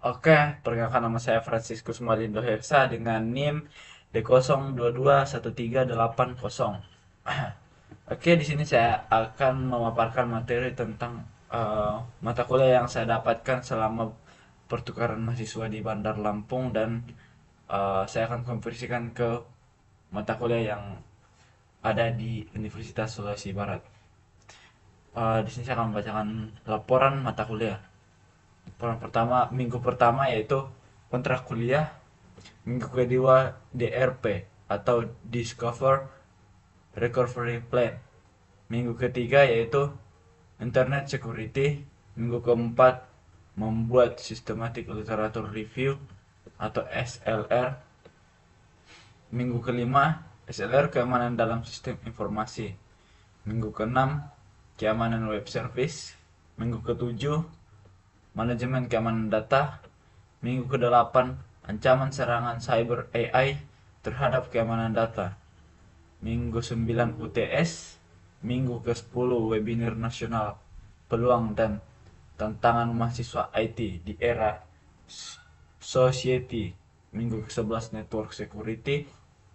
Oke, perkenalkan nama saya Franciscus Malindo Heksa dengan NIM D02213800. Oke, di sini saya akan memaparkan materi tentang mata kuliah yang saya dapatkan selama pertukaran mahasiswa di Bandar Lampung dan saya akan konversikan ke mata kuliah yang ada di Universitas Sulawesi Barat. Di sini saya akan membacakan laporan mata kuliah. Laporan pertama, minggu pertama yaitu kontrak kuliah. Minggu kedua DRP atau Discover Recovery Plan. Minggu ketiga yaitu Internet Security. Minggu keempat membuat Systematic Literature Review atau SLR. Minggu kelima SLR keamanan dalam sistem informasi. Minggu keenam keamanan web service. Minggu ketujuh manajemen keamanan data. Minggu kedelapan ancaman serangan cyber AI terhadap keamanan data. Minggu 9 UTS. Minggu ke-10 webinar nasional peluang dan tantangan mahasiswa IT di era society. Minggu ke-11 network security.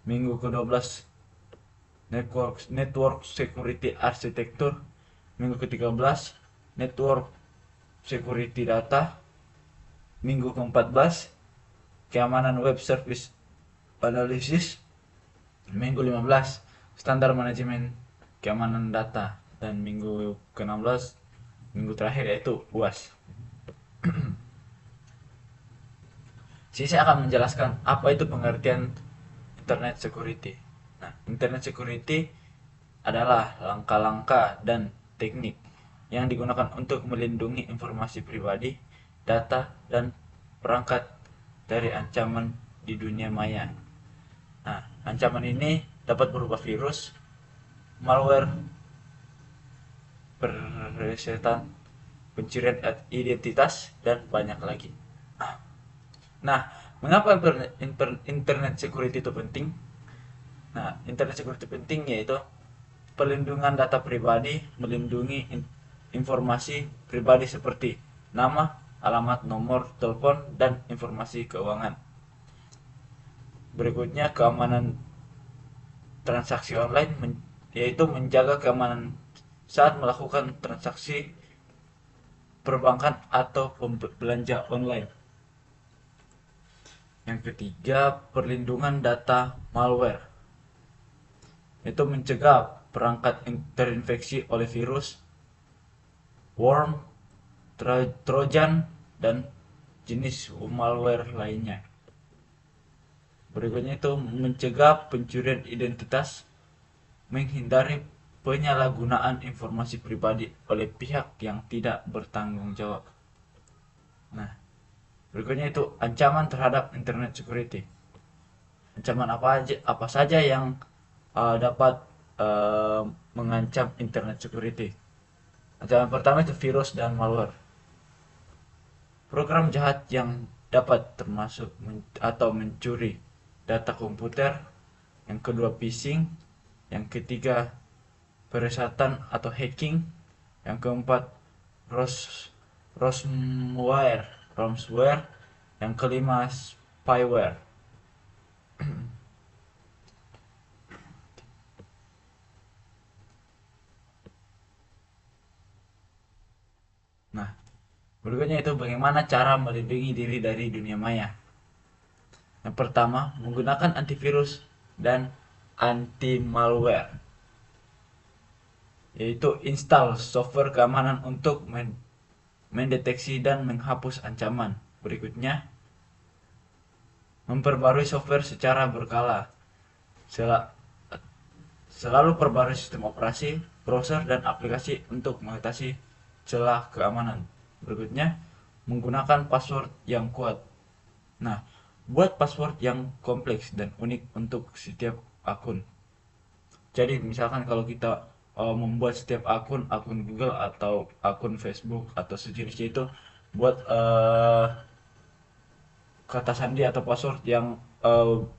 Minggu ke-12 network security arsitektur. Minggu ke-13 network security data. Minggu ke-14 keamanan web service analysis. Minggu 15 standar manajemen keamanan data. Dan minggu ke-16 minggu terakhir yaitu UAS. Jadi saya akan menjelaskan apa itu pengertian internet security. Nah, internet security adalah langkah-langkah dan teknik yang digunakan untuk melindungi informasi pribadi, data, dan perangkat dari ancaman di dunia maya. Nah, ancaman ini dapat berupa virus, malware, peresetan, pencurian identitas, dan banyak lagi. Nah, mengapa internet security itu penting? Nah, internet security penting yaitu perlindungan data pribadi, melindungi informasi pribadi seperti nama, alamat, nomor telepon, dan informasi keuangan. Berikutnya, keamanan transaksi online, yaitu menjaga keamanan saat melakukan transaksi perbankan atau belanja online. Yang ketiga, perlindungan data malware, yaitu mencegah perangkat terinfeksi oleh virus, worm, trojan, dan jenis malware lainnya. Berikutnya itu mencegah pencurian identitas, menghindari penyalahgunaan informasi pribadi oleh pihak yang tidak bertanggung jawab. Nah, berikutnya itu ancaman terhadap internet security. Ancaman apa saja yang dapat uh, mengancam internet security? Ancaman pertama itu virus dan malware. Program jahat yang dapat termasuk atau mencuri data komputer. Yang kedua phishing. Yang ketiga peresatan atau hacking. Yang keempat ransomware. Yang kelima spyware. Nah, berikutnya itu bagaimana cara melindungi diri dari dunia maya. Yang pertama, menggunakan antivirus dan anti malware, yaitu install software keamanan untuk mendeteksi dan menghapus ancaman. Berikutnya, memperbarui software secara berkala. Selalu perbarui sistem operasi, browser, dan aplikasi untuk mengatasi celah keamanan. Berikutnya, menggunakan password yang kuat. Nah, buat password yang kompleks dan unik untuk setiap akun. Jadi misalkan kalau kita membuat setiap akun Google atau akun Facebook atau sejenisnya itu buat kata sandi atau password yang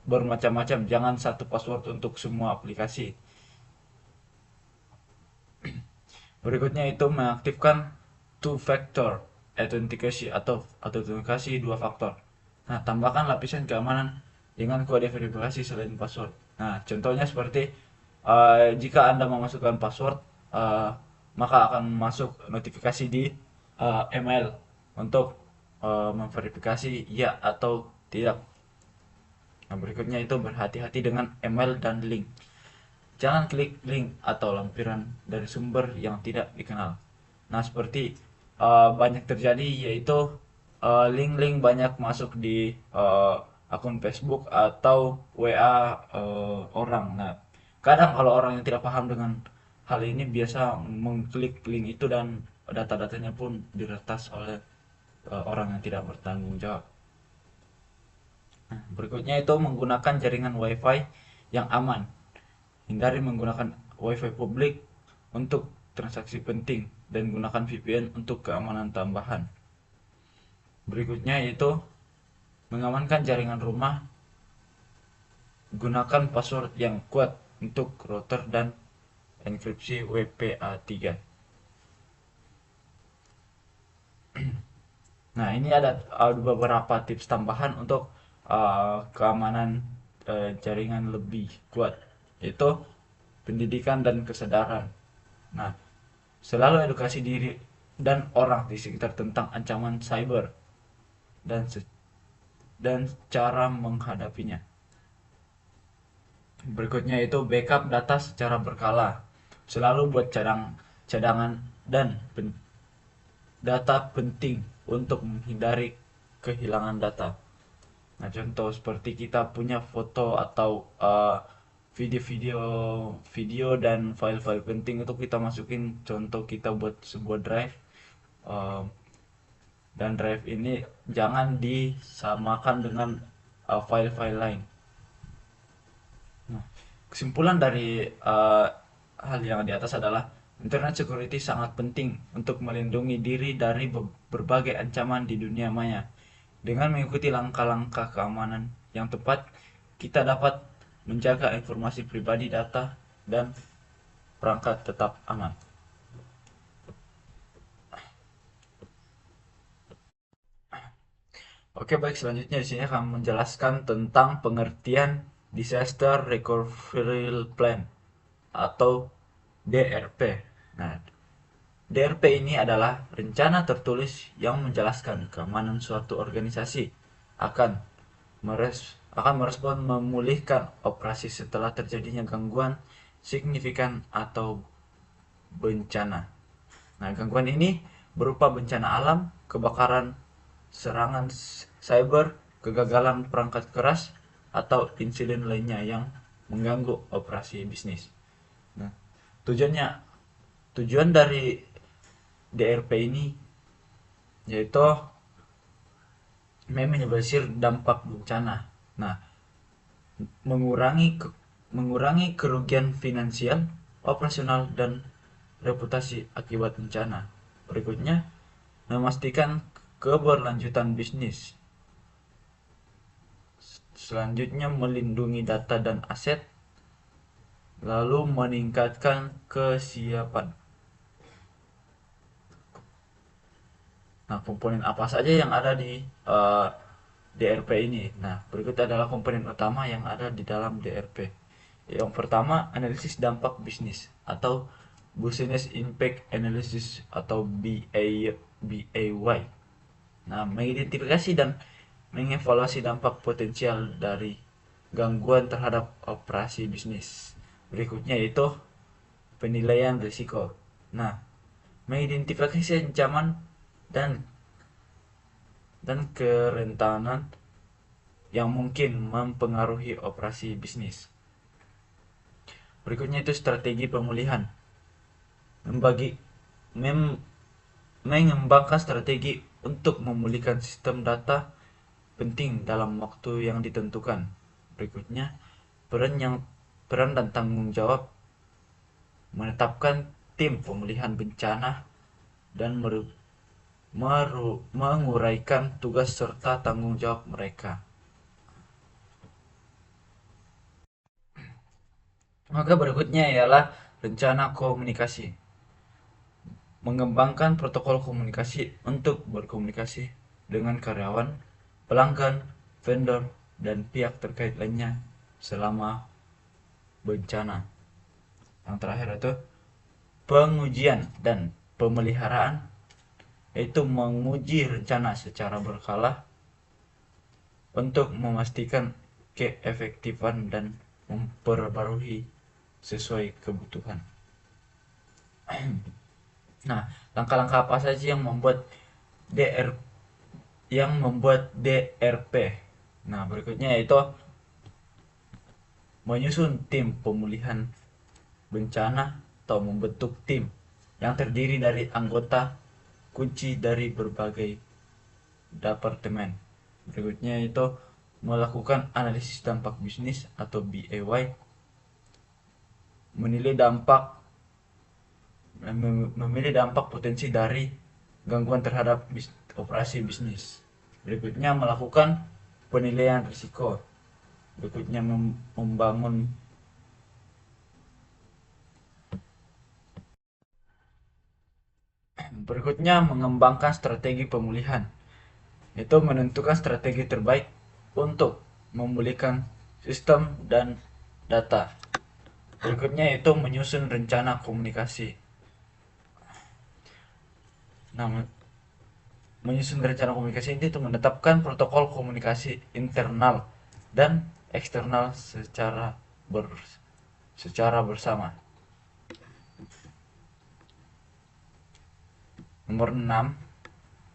bermacam-macam, jangan satu password untuk semua aplikasi. Berikutnya itu mengaktifkan two factor atau autentikasi dua faktor. Nah, tambahkan lapisan keamanan dengan kode verifikasi selain password. Nah, contohnya seperti jika Anda memasukkan password, eh, maka akan masuk notifikasi di email untuk memverifikasi ya atau tidak. Nah, berikutnya itu berhati-hati dengan email dan link. Jangan klik link atau lampiran dari sumber yang tidak dikenal. Nah, seperti banyak terjadi yaitu link-link banyak masuk di akun Facebook atau WA orang. Nah, kadang kalau orang yang tidak paham dengan hal ini biasa mengklik link itu dan data-datanya pun diretas oleh orang yang tidak bertanggung jawab. Nah, berikutnya itu menggunakan jaringan WiFi yang aman. Hindari menggunakan WiFi publik untuk transaksi penting dan gunakan VPN untuk keamanan tambahan. Berikutnya yaitu mengamankan jaringan rumah. Gunakan password yang kuat untuk router dan enkripsi WPA3. Nah, ini ada beberapa tips tambahan untuk keamanan jaringan lebih kuat, yaitu pendidikan dan kesadaran. Nah, selalu edukasi diri dan orang di sekitar tentang ancaman cyber dan dan cara menghadapinya. Berikutnya itu backup data secara berkala. Selalu buat cadangan dan data penting untuk menghindari kehilangan data. Nah, contoh seperti kita punya foto atau video-video video dan file-file penting itu kita masukin, contoh kita buat sebuah drive, uh, dan drive ini jangan disamakan dengan file-file lain. Nah, kesimpulan dari hal yang di atas adalah internet security sangat penting untuk melindungi diri dari berbagai ancaman di dunia maya. Dengan mengikuti langkah-langkah keamanan yang tepat, kita dapat menjaga informasi pribadi, data, dan perangkat tetap aman. Oke, baik, selanjutnya di sini akan menjelaskan tentang pengertian Disaster Recovery Plan atau DRP. Nah, DRP ini adalah rencana tertulis yang menjelaskan keamanan suatu organisasi akan akan merespon memulihkan operasi setelah terjadinya gangguan signifikan atau bencana. Nah, gangguan ini berupa bencana alam, kebakaran, serangan cyber, kegagalan perangkat keras, atau insiden lainnya yang mengganggu operasi bisnis. Nah, tujuannya tujuan dari DRP ini yaitu meminimalisir dampak bencana. Nah, mengurangi mengurangi kerugian finansial, operasional, dan reputasi akibat bencana. Berikutnya, memastikan keberlanjutan bisnis. Selanjutnya, melindungi data dan aset, lalu meningkatkan kesiapan. Nah, komponen apa saja yang ada di DRP ini? Nah, berikut adalah komponen utama yang ada di dalam DRP. Yang pertama, analisis dampak bisnis atau Business Impact Analysis atau BAY. Nah, mengidentifikasi dan mengevaluasi dampak potensial dari gangguan terhadap operasi bisnis. Berikutnya yaitu penilaian risiko. Nah, mengidentifikasi ancaman dan kerentanan yang mungkin mempengaruhi operasi bisnis. Berikutnya itu strategi pemulihan. Mengembangkan strategi untuk memulihkan sistem data penting dalam waktu yang ditentukan. Berikutnya, peran dan tanggung jawab, menetapkan tim pemulihan bencana dan menguraikan tugas serta tanggung jawab mereka. Maka berikutnya ialah rencana komunikasi. mengembangkan protokol komunikasi untuk berkomunikasi dengan karyawan, pelanggan, vendor, dan pihak terkait lainnya selama bencana. Yang terakhir itu pengujian dan pemeliharaan, yaitu menguji rencana secara berkala untuk memastikan keefektifan dan memperbarui sesuai kebutuhan. Nah, langkah-langkah apa saja DR yang membuat DRP? Nah, berikutnya yaitu menyusun tim pemulihan bencana atau membentuk tim yang terdiri dari anggota kunci dari berbagai departemen. Berikutnya itu melakukan analisis dampak bisnis atau BAY, menilai dampak memilih dampak potensi dari gangguan terhadap operasi bisnis. Berikutnya melakukan penilaian risiko. Berikutnya membangun Berikutnya mengembangkan strategi pemulihan. Itu menentukan strategi terbaik untuk memulihkan sistem dan data. Berikutnya itu menyusun rencana komunikasi. Nah, menyusun rencana komunikasi ini itu menetapkan protokol komunikasi internal dan eksternal secara bersama. Nomor 6,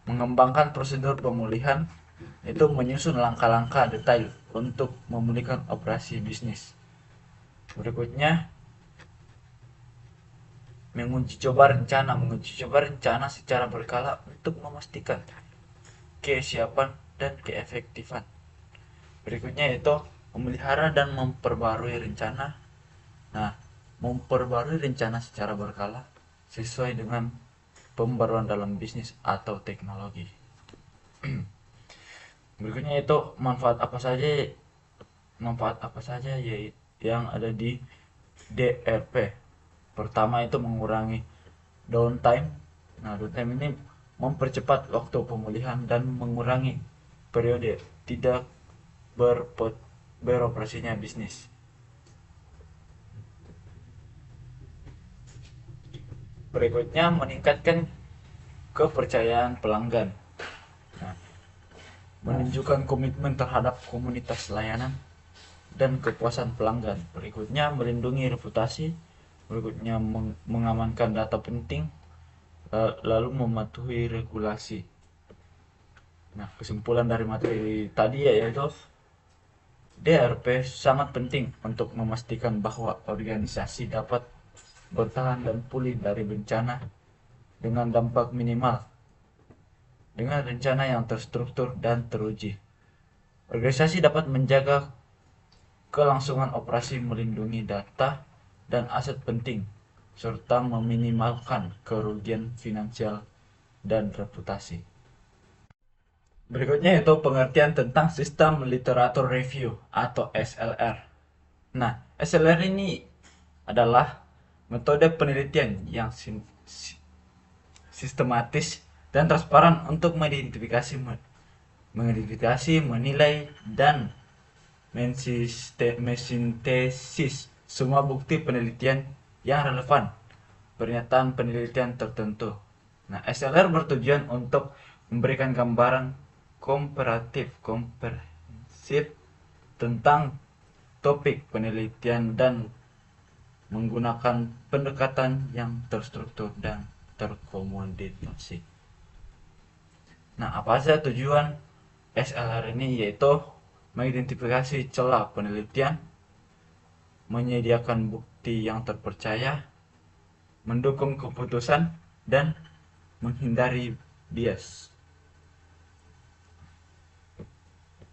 mengembangkan prosedur pemulihan, itu menyusun langkah-langkah detail untuk memulihkan operasi bisnis. Berikutnya menguji coba rencana secara berkala untuk memastikan kesiapan dan keefektifan. Berikutnya itu memelihara dan memperbarui rencana. Nah, memperbarui rencana secara berkala sesuai dengan pembaruan dalam bisnis atau teknologi. Berikutnya itu manfaat apa saja yang ada di DRP. Pertama itu mengurangi downtime. Nah, downtime ini mempercepat waktu pemulihan dan mengurangi periode tidak beroperasinya bisnis. Berikutnya meningkatkan kepercayaan pelanggan. Nah, menunjukkan komitmen terhadap komunitas layanan dan kepuasan pelanggan. Berikutnya melindungi reputasi. Berikutnya mengamankan data penting, lalu mematuhi regulasi. Nah, kesimpulan dari materi tadi yaitu DRP sangat penting untuk memastikan bahwa organisasi dapat bertahan dan pulih dari bencana dengan dampak minimal, dengan rencana yang terstruktur dan teruji. Organisasi dapat menjaga kelangsungan operasi, melindungi data dan aset penting, serta meminimalkan kerugian finansial dan reputasi. Berikutnya itu pengertian tentang sistem literatur review atau SLR. Nah, SLR ini adalah metode penelitian yang sistematis dan transparan untuk mengidentifikasi, menilai, dan mensintesis semua bukti penelitian yang relevan pernyataan penelitian tertentu. Nah, SLR bertujuan untuk memberikan gambaran komprehensif tentang topik penelitian dan menggunakan pendekatan yang terstruktur dan terkomoditasi. Nah, apa saja tujuan SLR ini? Yaitu mengidentifikasi celah penelitian, menyediakan bukti yang terpercaya, mendukung keputusan, dan menghindari bias.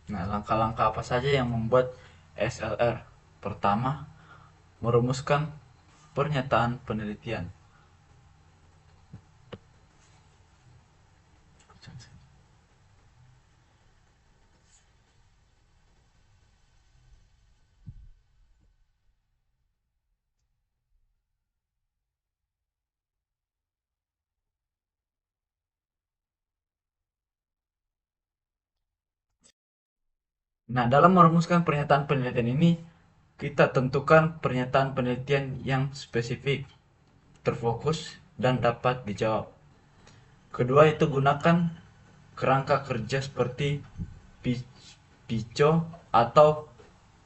Nah, langkah-langkah apa saja yang membuat SLR? Pertama, merumuskan pernyataan penelitian. Nah, dalam merumuskan pernyataan penelitian ini, kita tentukan pernyataan penelitian yang spesifik, terfokus, dan dapat dijawab. Kedua itu gunakan kerangka kerja seperti PICO atau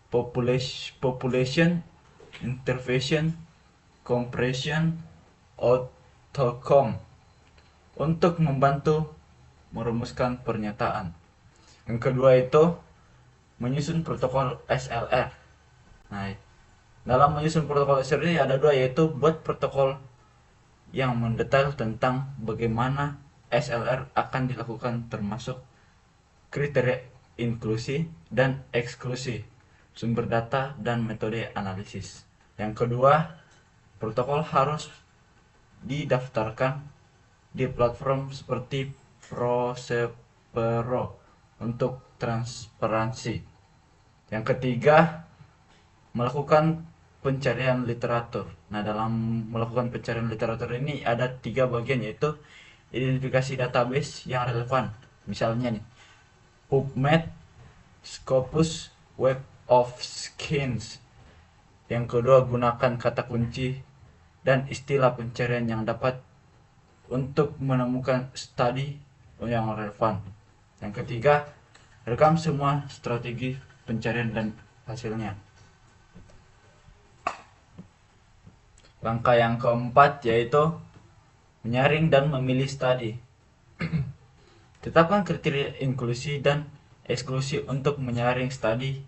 population, intervention, compression, outcome untuk membantu merumuskan pernyataan. Yang kedua itu menyusun protokol SLR. Nah, dalam menyusun protokol SLR ini ada dua, yaitu buat protokol yang mendetail tentang bagaimana SLR akan dilakukan, termasuk kriteria inklusi dan eksklusi, sumber data, dan metode analisis. Yang kedua, protokol harus didaftarkan di platform seperti Prospero untuk transparansi. Yang ketiga, melakukan pencarian literatur. Nah, dalam melakukan pencarian literatur ini ada tiga bagian, yaitu identifikasi database yang relevan. Misalnya nih, PubMed, Scopus, Web of Science. Yang kedua, gunakan kata kunci dan istilah pencarian yang dapat untuk menemukan studi yang relevan. Yang ketiga, rekam semua strategi pencarian dan hasilnya. Langkah yang keempat yaitu menyaring dan memilih studi. Tetapkan kriteria inklusi dan eksklusi untuk menyaring studi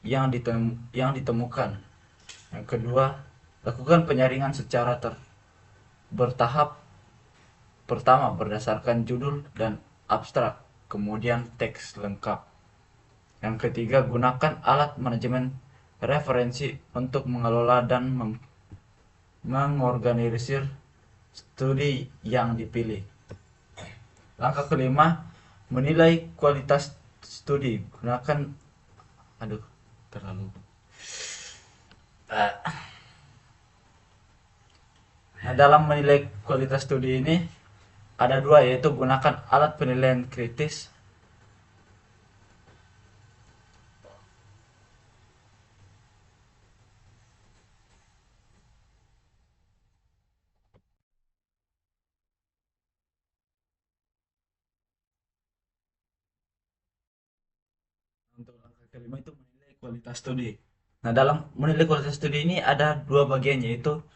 yang ditemukan. Yang kedua, lakukan penyaringan secara bertahap. Pertama, berdasarkan judul dan abstrak, kemudian teks lengkap. Yang ketiga, gunakan alat manajemen referensi untuk mengelola dan mengorganisir studi yang dipilih. Langkah kelima, menilai kualitas studi. Gunakan terlalu. Nah, dalam menilai kualitas studi ini ada dua, yaitu gunakan alat penilaian kritis untuk langkah kelima itu menilai kualitas studi. Nah, dalam menilai kualitas studi ini ada dua bagian, yaitu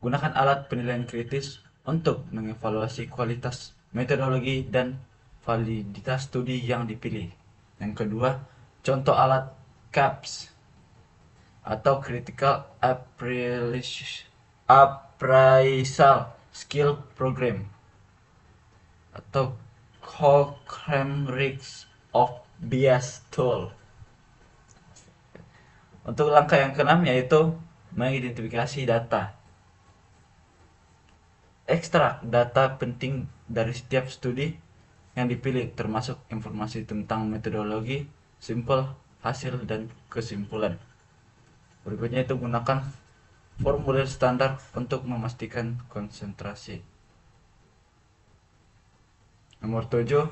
gunakan alat penilaian kritis untuk mengevaluasi kualitas, metodologi, dan validitas studi yang dipilih. Yang kedua, contoh alat CAPS atau Critical Appraisal Skill Program atau Cochrane of Bias Tool. Untuk langkah yang keenam yaitu mengidentifikasi data. Ekstrak data penting dari setiap studi yang dipilih, termasuk informasi tentang metodologi, sampel, hasil, dan kesimpulan. Berikutnya itu gunakan formulir standar untuk memastikan konsentrasi. Nomor 7,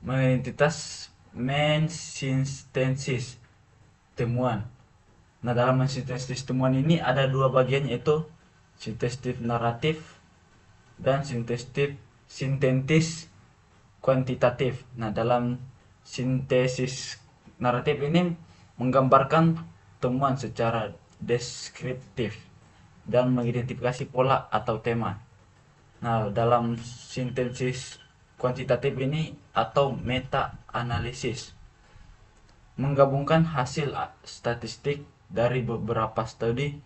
mensintesis temuan. Nah, dalam mensintesis temuan ini ada dua bagian, yaitu sintesis naratif dan sintetis kuantitatif. Nah, dalam sintesis naratif ini menggambarkan temuan secara deskriptif dan mengidentifikasi pola atau tema. Nah, dalam sintesis kuantitatif ini atau meta analisis menggabungkan hasil statistik dari beberapa studi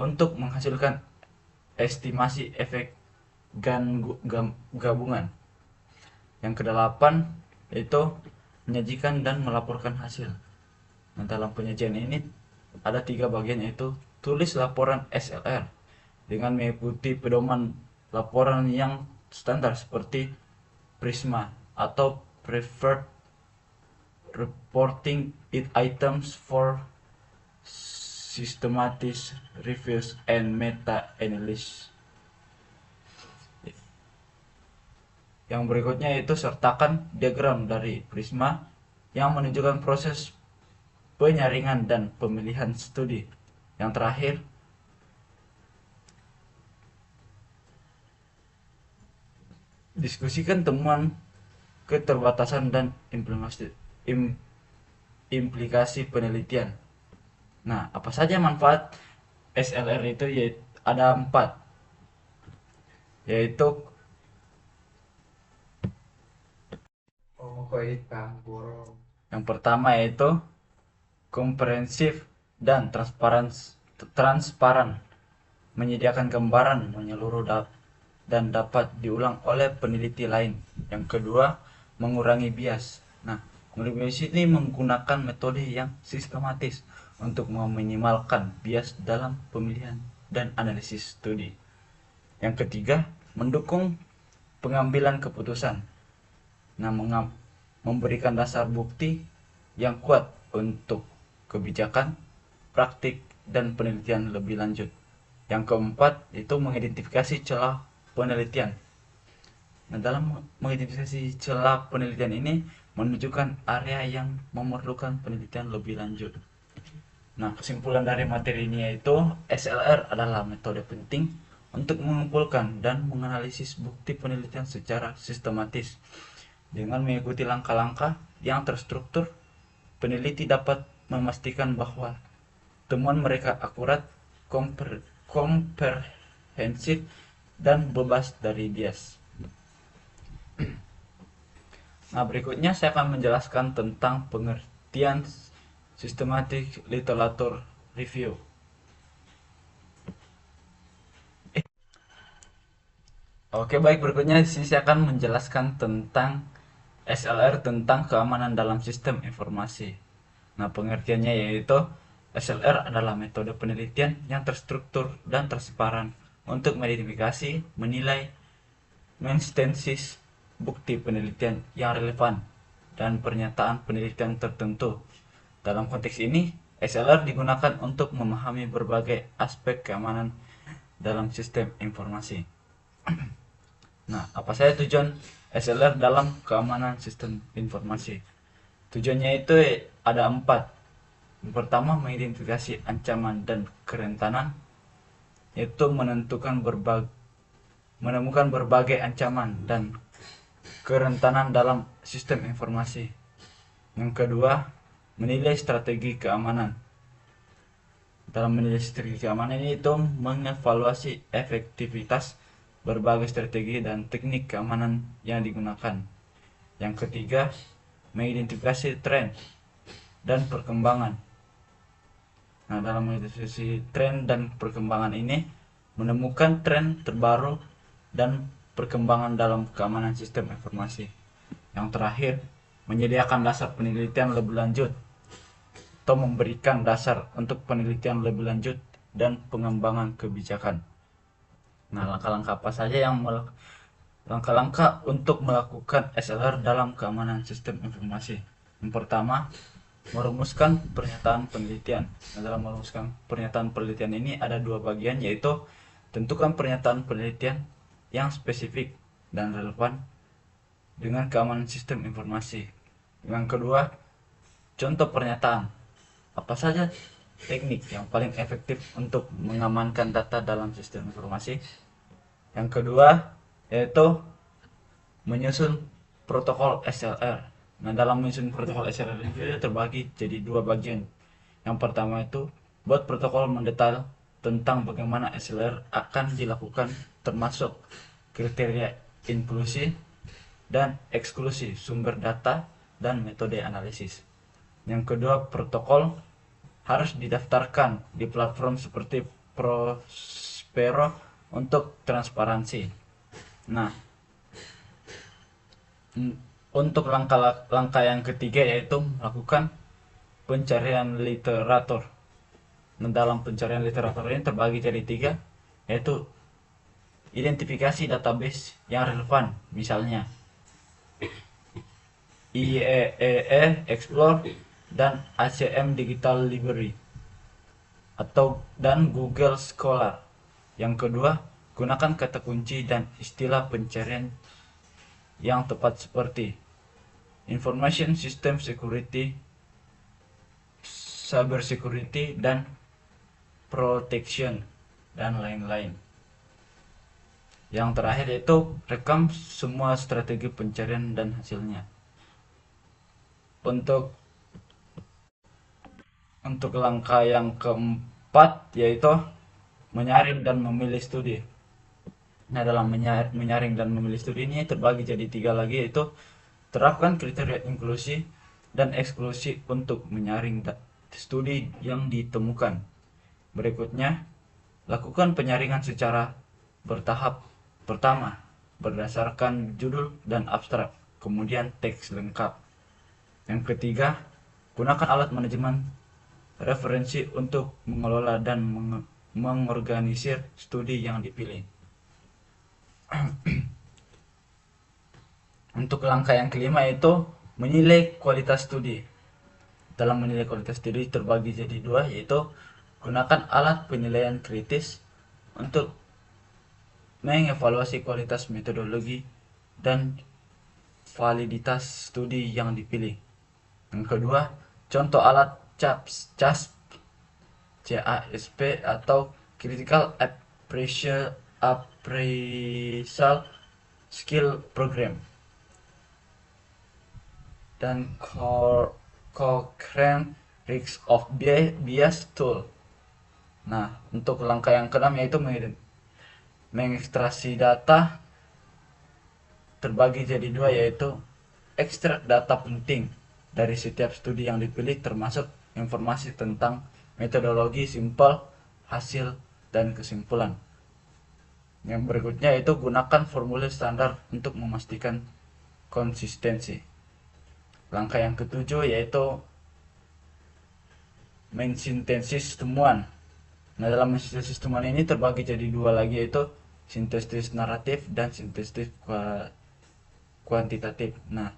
untuk menghasilkan estimasi efek gabungan. Yang kedelapan itu menyajikan dan melaporkan hasil. Nah, dalam penyajian ini ada tiga bagian, yaitu tulis laporan SLR dengan mengikuti pedoman laporan yang standar seperti Prisma atau Preferred Reporting Items for Systematic Reviews and Meta-Analysis. Yang berikutnya yaitu sertakan diagram dari Prisma yang menunjukkan proses penyaringan dan pemilihan studi. Yang terakhir, diskusikan temuan keterbatasan dan implikasi penelitian. Nah, apa saja manfaat SLR itu? Yaitu ada 4, yaitu yang pertama yaitu komprehensif dan transparan, menyediakan gambaran menyeluruh dan dapat diulang oleh peneliti lain. Yang kedua, mengurangi bias. Nah, mengurangi bias ini menggunakan metode yang sistematis untuk meminimalkan bias dalam pemilihan dan analisis studi. Yang ketiga, mendukung pengambilan keputusan. Nah, memberikan dasar bukti yang kuat untuk kebijakan, praktik, dan penelitian lebih lanjut. Yang keempat, itu mengidentifikasi celah penelitian. Nah, dalam mengidentifikasi celah penelitian ini menunjukkan area yang memerlukan penelitian lebih lanjut. Nah, kesimpulan dari materi ini yaitu SLR adalah metode penting untuk mengumpulkan dan menganalisis bukti penelitian secara sistematis. Dengan mengikuti langkah-langkah yang terstruktur, peneliti dapat memastikan bahwa temuan mereka akurat, komprehensif, dan bebas dari bias. Nah, berikutnya saya akan menjelaskan tentang pengertian systematic literature review. Oke, baik, berikutnya di sini saya akan menjelaskan tentang SLR, tentang keamanan dalam sistem informasi. Nah, pengertiannya yaitu SLR adalah metode penelitian yang terstruktur dan transparan untuk mengidentifikasi, menilai, mensintesis bukti penelitian yang relevan dan pernyataan penelitian tertentu. Dalam konteks ini, SLR digunakan untuk memahami berbagai aspek keamanan dalam sistem informasi. Nah, apa saja tujuan SLR dalam keamanan sistem informasi? Tujuannya itu ada 4. Yang pertama, mengidentifikasi ancaman dan kerentanan, yaitu menemukan berbagai ancaman dan kerentanan dalam sistem informasi. Yang kedua, menilai strategi keamanan. Dalam menilai strategi keamanan ini itu mengevaluasi efektivitas berbagai strategi dan teknik keamanan yang digunakan. Yang ketiga, mengidentifikasi tren dan perkembangan. Nah, dalam mengidentifikasi tren dan perkembangan ini menemukan tren terbaru dan perkembangan dalam keamanan sistem informasi. Yang terakhir, menyediakan dasar penelitian lebih lanjut atau memberikan dasar untuk penelitian lebih lanjut dan pengembangan kebijakan. Nah, langkah-langkah apa saja langkah-langkah untuk melakukan SLR dalam keamanan sistem informasi? Yang pertama, merumuskan pernyataan penelitian. Nah, dalam merumuskan pernyataan penelitian ini ada 2 bagian, yaitu tentukan pernyataan penelitian yang spesifik dan relevan dengan keamanan sistem informasi. Yang kedua, contoh pernyataan. Apa saja teknik yang paling efektif untuk mengamankan data dalam sistem informasi? Yang kedua, yaitu menyusun protokol SLR. Nah, dalam menyusun protokol SLR itu terbagi jadi 2 bagian. Yang pertama itu buat protokol mendetail tentang bagaimana SLR akan dilakukan, termasuk kriteria inklusi dan eksklusi sumber data dan metode analisis. Yang kedua, protokol harus didaftarkan di platform seperti Prospero untuk transparansi. Nah, untuk langkah yang ketiga yaitu melakukan pencarian literatur. Nah, dalam pencarian literatur ini terbagi jadi 3, yaitu identifikasi database yang relevan, misalnya IEEE Explore dan ACM Digital Library dan Google Scholar. Yang kedua, gunakan kata kunci dan istilah pencarian yang tepat seperti information system security, cyber security, dan protection, dan lain-lain. Yang terakhir yaitu rekam semua strategi pencarian dan hasilnya. Untuk langkah yang keempat yaitu menyaring dan memilih studi. Nah, dalam menyaring dan memilih studi ini terbagi jadi 3 lagi, yaitu terapkan kriteria inklusi dan eksklusi untuk menyaring studi yang ditemukan. Berikutnya, lakukan penyaringan secara bertahap. Pertama, berdasarkan judul dan abstrak, kemudian teks lengkap. Yang ketiga, gunakan alat manajemen referensi untuk mengelola dan mengorganisir studi yang dipilih. Untuk langkah yang kelima yaitu menilai kualitas studi. Dalam menilai kualitas studi terbagi jadi 2, yaitu gunakan alat penilaian kritis untuk mengevaluasi kualitas metodologi dan validitas studi yang dipilih. Yang kedua, contoh alat CASP atau Critical Appraisal Skill Program dan Cochrane Risk of Bias Tool. Nah, untuk langkah yang keenam yaitu mengekstraksi data terbagi jadi 2, yaitu ekstrak data penting dari setiap studi yang dipilih, termasuk informasi tentang metodologi, sampel, hasil, dan kesimpulan. Yang berikutnya yaitu gunakan formulir standar untuk memastikan konsistensi. Langkah yang ketujuh yaitu mensintesis temuan. Nah, dalam sintesis temuan ini terbagi jadi 2 lagi, yaitu sintesis naratif dan sintesis kuantitatif. Nah,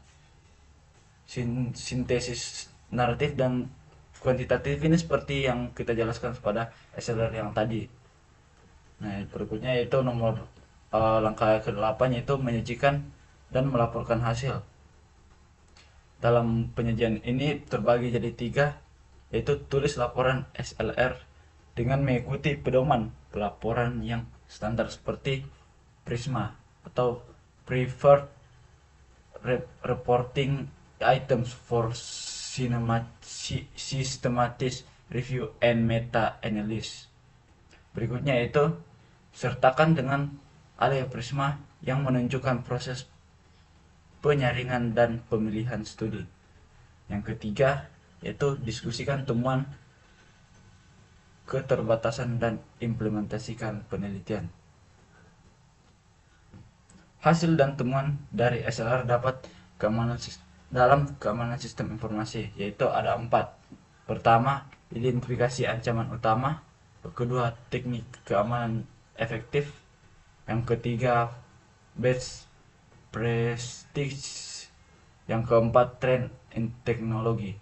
sintesis naratif dan kuantitatif ini seperti yang kita jelaskan pada SLR yang tadi. Nah, berikutnya yaitu langkah ke-8 yaitu menyajikan dan melaporkan hasil. Dalam penyajian ini terbagi jadi 3, yaitu tulis laporan SLR dengan mengikuti pedoman pelaporan yang standar seperti PRISMA atau Preferred Reporting Items for Systematic Review and Meta-Analysis. Berikutnya yaitu sertakan dengan alih PRISMA yang menunjukkan proses penyaringan dan pemilihan studi. Yang ketiga yaitu diskusikan temuan, keterbatasan, dan implementasikan penelitian. Hasil dan temuan dari SLR dapat dalam keamanan sistem informasi, yaitu ada 4. Pertama, identifikasi ancaman utama. Kedua, teknik keamanan efektif. Yang ketiga, best practice. Yang keempat, trend in teknologi.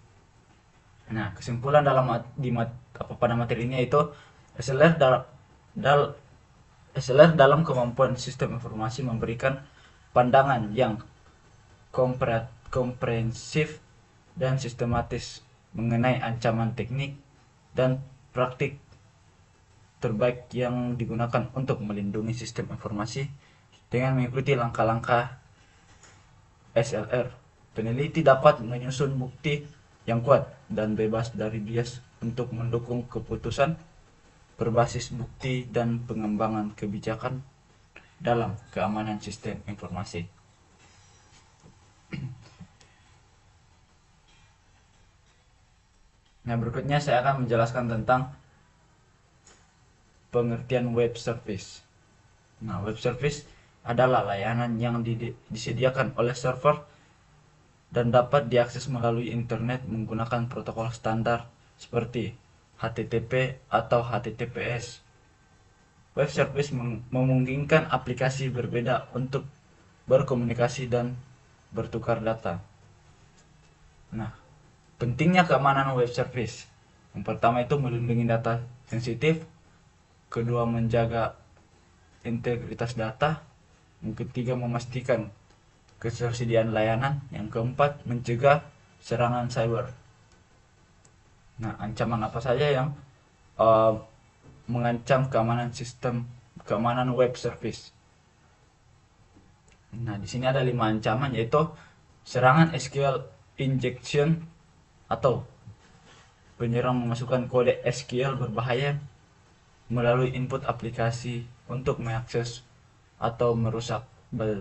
Nah, kesimpulan pada materi ini yaitu SLR dalam kemampuan sistem informasi memberikan pandangan yang komprehensif dan sistematis mengenai ancaman teknik dan praktik terbaik yang digunakan untuk melindungi sistem informasi. Dengan mengikuti langkah-langkah SLR, peneliti dapat menyusun bukti yang kuat dan bebas dari bias untuk mendukung keputusan berbasis bukti dan pengembangan kebijakan dalam keamanan sistem informasi. Nah, berikutnya saya akan menjelaskan tentang pengertian web service. Nah, web service adalah layanan yang disediakan oleh server dan dapat diakses melalui internet menggunakan protokol standar seperti HTTP atau HTTPS. Web service memungkinkan aplikasi berbeda untuk berkomunikasi dan bertukar data. Nah, pentingnya keamanan web service. Yang pertama itu melindungi data sensitif, kedua menjaga integritas data, yang ketiga memastikan ketersediaan layanan. Yang keempat, mencegah serangan cyber. Nah, ancaman apa saja yang uh, mengancam keamanan sistem, keamanan web service? Nah, di sini ada 5 ancaman, yaitu serangan SQL injection atau penyerang memasukkan kode SQL berbahaya melalui input aplikasi untuk mengakses atau merusak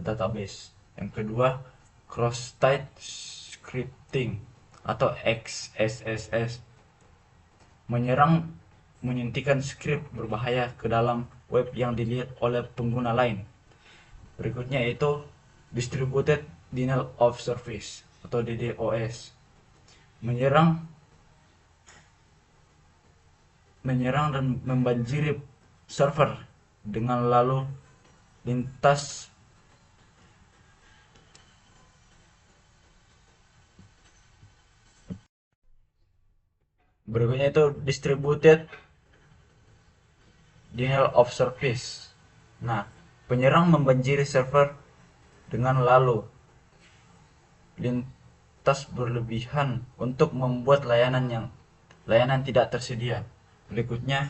database. Yang kedua, cross-site scripting atau XSS, menyerang menyuntikkan skrip berbahaya ke dalam web yang dilihat oleh pengguna lain. Berikutnya yaitu distributed denial of service atau DDoS, menyerang dan membanjiri server dengan lalu lintas berikutnya itu distributed denial of service. Nah, penyerang membanjiri server dengan lalu lintas berlebihan untuk membuat layanan tidak tersedia. Berikutnya,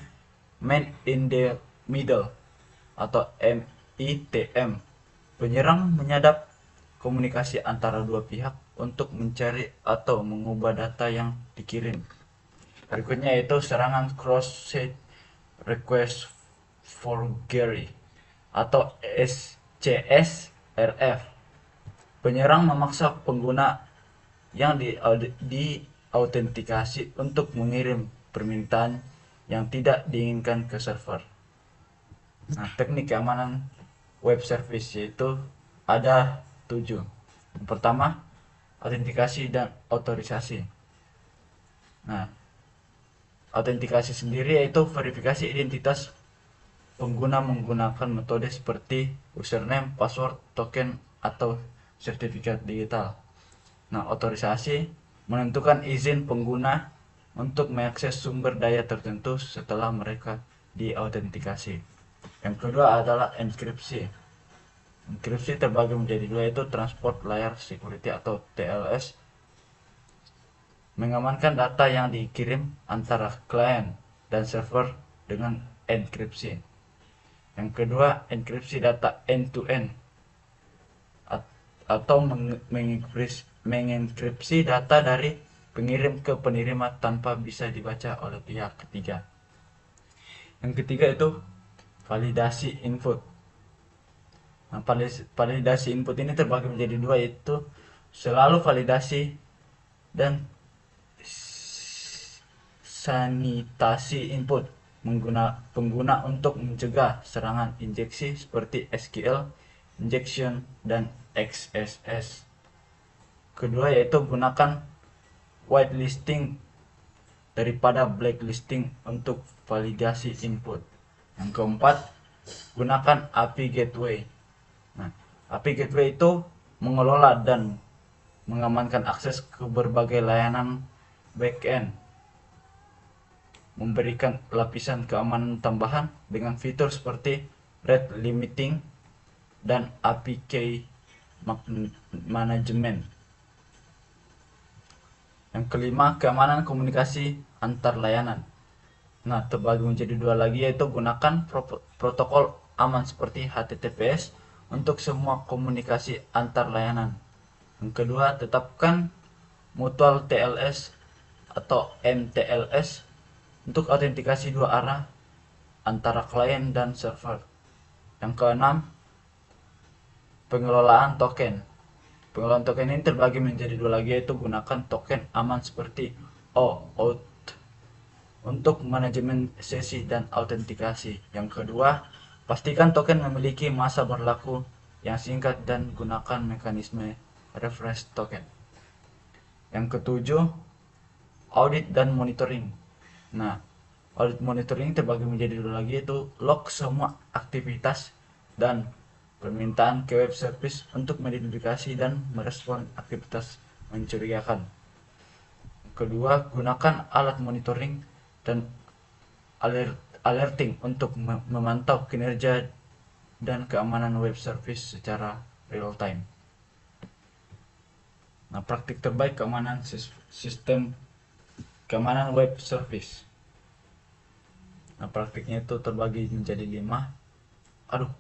man in the middle atau MITM, penyerang menyadap komunikasi antara dua pihak untuk mencari atau mengubah data yang dikirim. Berikutnya yaitu serangan cross-site request forgery atau SCSRF. Penyerang memaksa pengguna yang diautentikasi untuk mengirim permintaan yang tidak diinginkan ke server. Nah, teknik keamanan web service yaitu ada 7. Yang pertama, autentikasi dan otorisasi. Nah, autentikasi sendiri yaitu verifikasi identitas pengguna menggunakan metode seperti username, password, token, atau sertifikat digital. Nah, otorisasi menentukan izin pengguna untuk mengakses sumber daya tertentu setelah mereka diautentikasi. Yang kedua adalah enkripsi. Enkripsi terbagi menjadi dua, yaitu transport layer security atau TLS, mengamankan data yang dikirim antara klien dan server dengan enkripsi. Yang kedua, enkripsi data end-to-end atau mengenkripsi data dari pengirim ke penerima tanpa bisa dibaca oleh pihak ketiga. Yang ketiga itu validasi input. Nah, validasi input ini terbagi menjadi dua, yaitu selalu validasi dan sanitasi input pengguna untuk mencegah serangan injeksi seperti SQL injection dan XSS. Kedua yaitu gunakan whitelisting daripada blacklisting untuk validasi input. Yang keempat, gunakan API gateway. Nah, API gateway itu mengelola dan mengamankan akses ke berbagai layanan backend, memberikan lapisan keamanan tambahan dengan fitur seperti rate limiting dan APK management. Yang kelima, keamanan komunikasi antar layanan. Nah, terbagi menjadi dua lagi, yaitu gunakan protokol aman seperti HTTPS untuk semua komunikasi antar layanan. Yang kedua, tetapkan mutual TLS atau MTLS untuk autentikasi dua arah antara klien dan server. Yang keenam, pengelolaan token. Pengelolaan token ini terbagi menjadi dua lagi, yaitu gunakan token aman seperti OAuth untuk manajemen sesi dan autentikasi. Yang kedua, pastikan token memiliki masa berlaku yang singkat dan gunakan mekanisme refresh token. Yang ketujuh, audit dan monitoring. Nah, audit monitoring terbagi menjadi dua lagi, yaitu log semua aktivitas dan permintaan ke web service untuk mengidentifikasi dan merespon aktivitas mencurigakan. Kedua, gunakan alat monitoring dan alerting untuk memantau kinerja dan keamanan web service secara real time. Nah, praktik terbaik keamanan sistem keamanan web service. Nah, praktiknya itu terbagi menjadi 5. Aduh,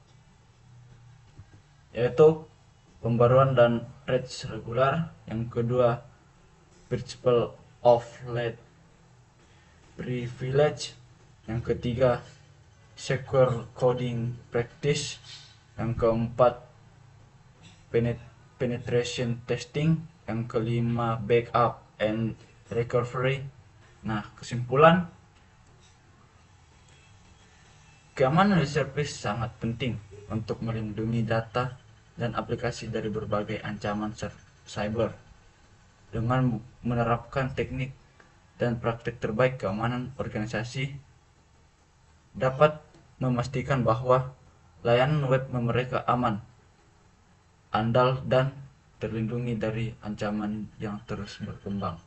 yaitu pembaruan dan patch regular. Yang kedua, principle of least privilege. Yang ketiga, secure coding practice. Yang keempat, penetration testing. Yang kelima, backup and recovery. Nah, kesimpulan, keamanan service sangat penting untuk melindungi data dan aplikasi dari berbagai ancaman cyber. Dengan menerapkan teknik dan praktik terbaik keamanan, organisasi dapat memastikan bahwa layanan web mereka aman, andal, dan terlindungi dari ancaman yang terus berkembang.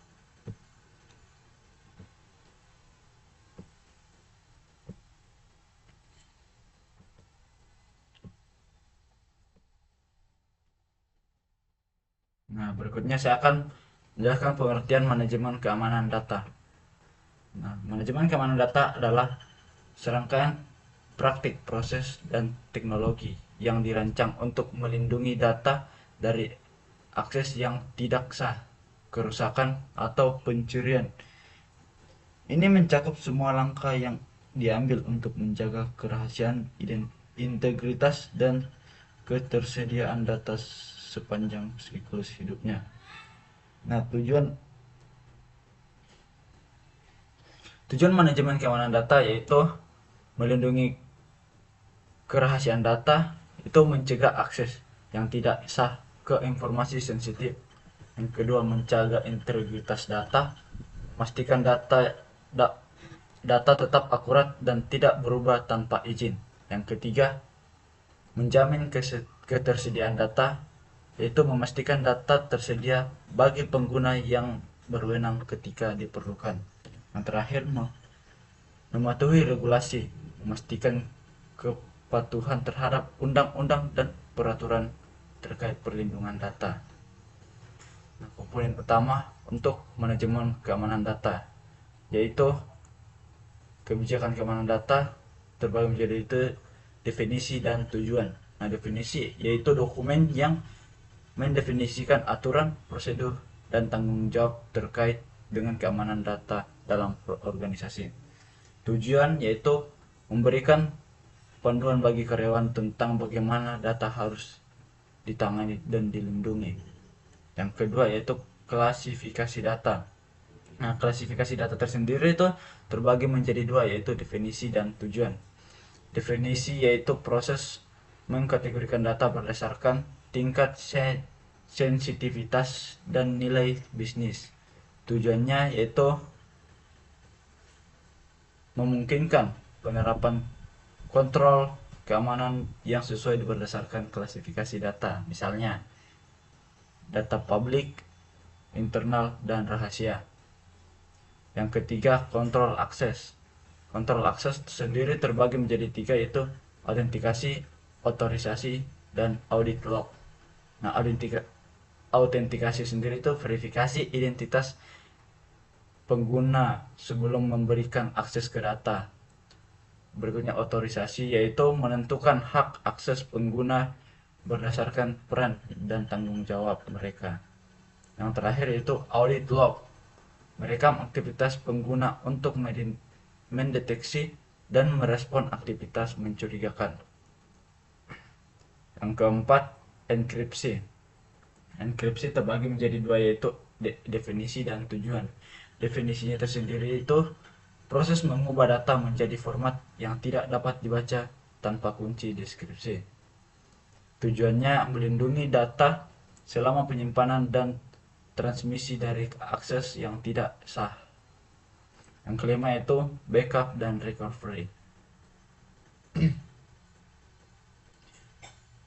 Nah, berikutnya saya akan menjelaskan pengertian manajemen keamanan data. Nah, manajemen keamanan data adalah serangkaian praktik, proses, dan teknologi yang dirancang untuk melindungi data dari akses yang tidak sah, kerusakan, atau pencurian. Ini mencakup semua langkah yang diambil untuk menjaga kerahasiaan, integritas, dan ketersediaan data sepanjang siklus hidupnya. Nah, tujuan manajemen keamanan data yaitu melindungi kerahasiaan data, itu mencegah akses yang tidak sah ke informasi sensitif. Yang kedua, menjaga integritas data, memastikan data tetap akurat dan tidak berubah tanpa izin. Yang ketiga, menjamin ketersediaan data, yaitu memastikan data tersedia bagi pengguna yang berwenang ketika diperlukan. Yang terakhir, mematuhi regulasi, memastikan kepatuhan terhadap undang-undang dan peraturan terkait perlindungan data. Nah, komponen utama untuk manajemen keamanan data yaitu kebijakan keamanan data terbagi menjadi itu definisi dan tujuan. Nah, definisi yaitu dokumen yang mendefinisikan aturan, prosedur, dan tanggung jawab terkait dengan keamanan data dalam organisasi. Tujuan yaitu memberikan panduan bagi karyawan tentang bagaimana data harus ditangani dan dilindungi. Yang kedua yaitu klasifikasi data. Nah, klasifikasi data tersendiri itu terbagi menjadi 2, yaitu definisi dan tujuan. Definisi yaitu proses mengkategorikan data berdasarkan tingkat sensitivitas dan nilai bisnis. Tujuannya yaitu memungkinkan penerapan kontrol keamanan yang sesuai berdasarkan klasifikasi data. Misalnya, data publik, internal, dan rahasia. Yang ketiga, kontrol akses. Kontrol akses sendiri terbagi menjadi 3, yaitu autentikasi, otorisasi, dan audit log. Nah, autentikasi sendiri itu verifikasi identitas pengguna sebelum memberikan akses ke data. Berikutnya otorisasi, yaitu menentukan hak akses pengguna berdasarkan peran dan tanggung jawab mereka. Yang terakhir yaitu audit log, merekam aktivitas pengguna untuk mendeteksi dan merespon aktivitas mencurigakan. Yang keempat, enkripsi. Enkripsi terbagi menjadi 2, yaitu definisi dan tujuan. Definisinya tersendiri itu proses mengubah data menjadi format yang tidak dapat dibaca tanpa kunci deskripsi. Tujuannya melindungi data selama penyimpanan dan transmisi dari akses yang tidak sah. Yang kelima yaitu backup dan recovery.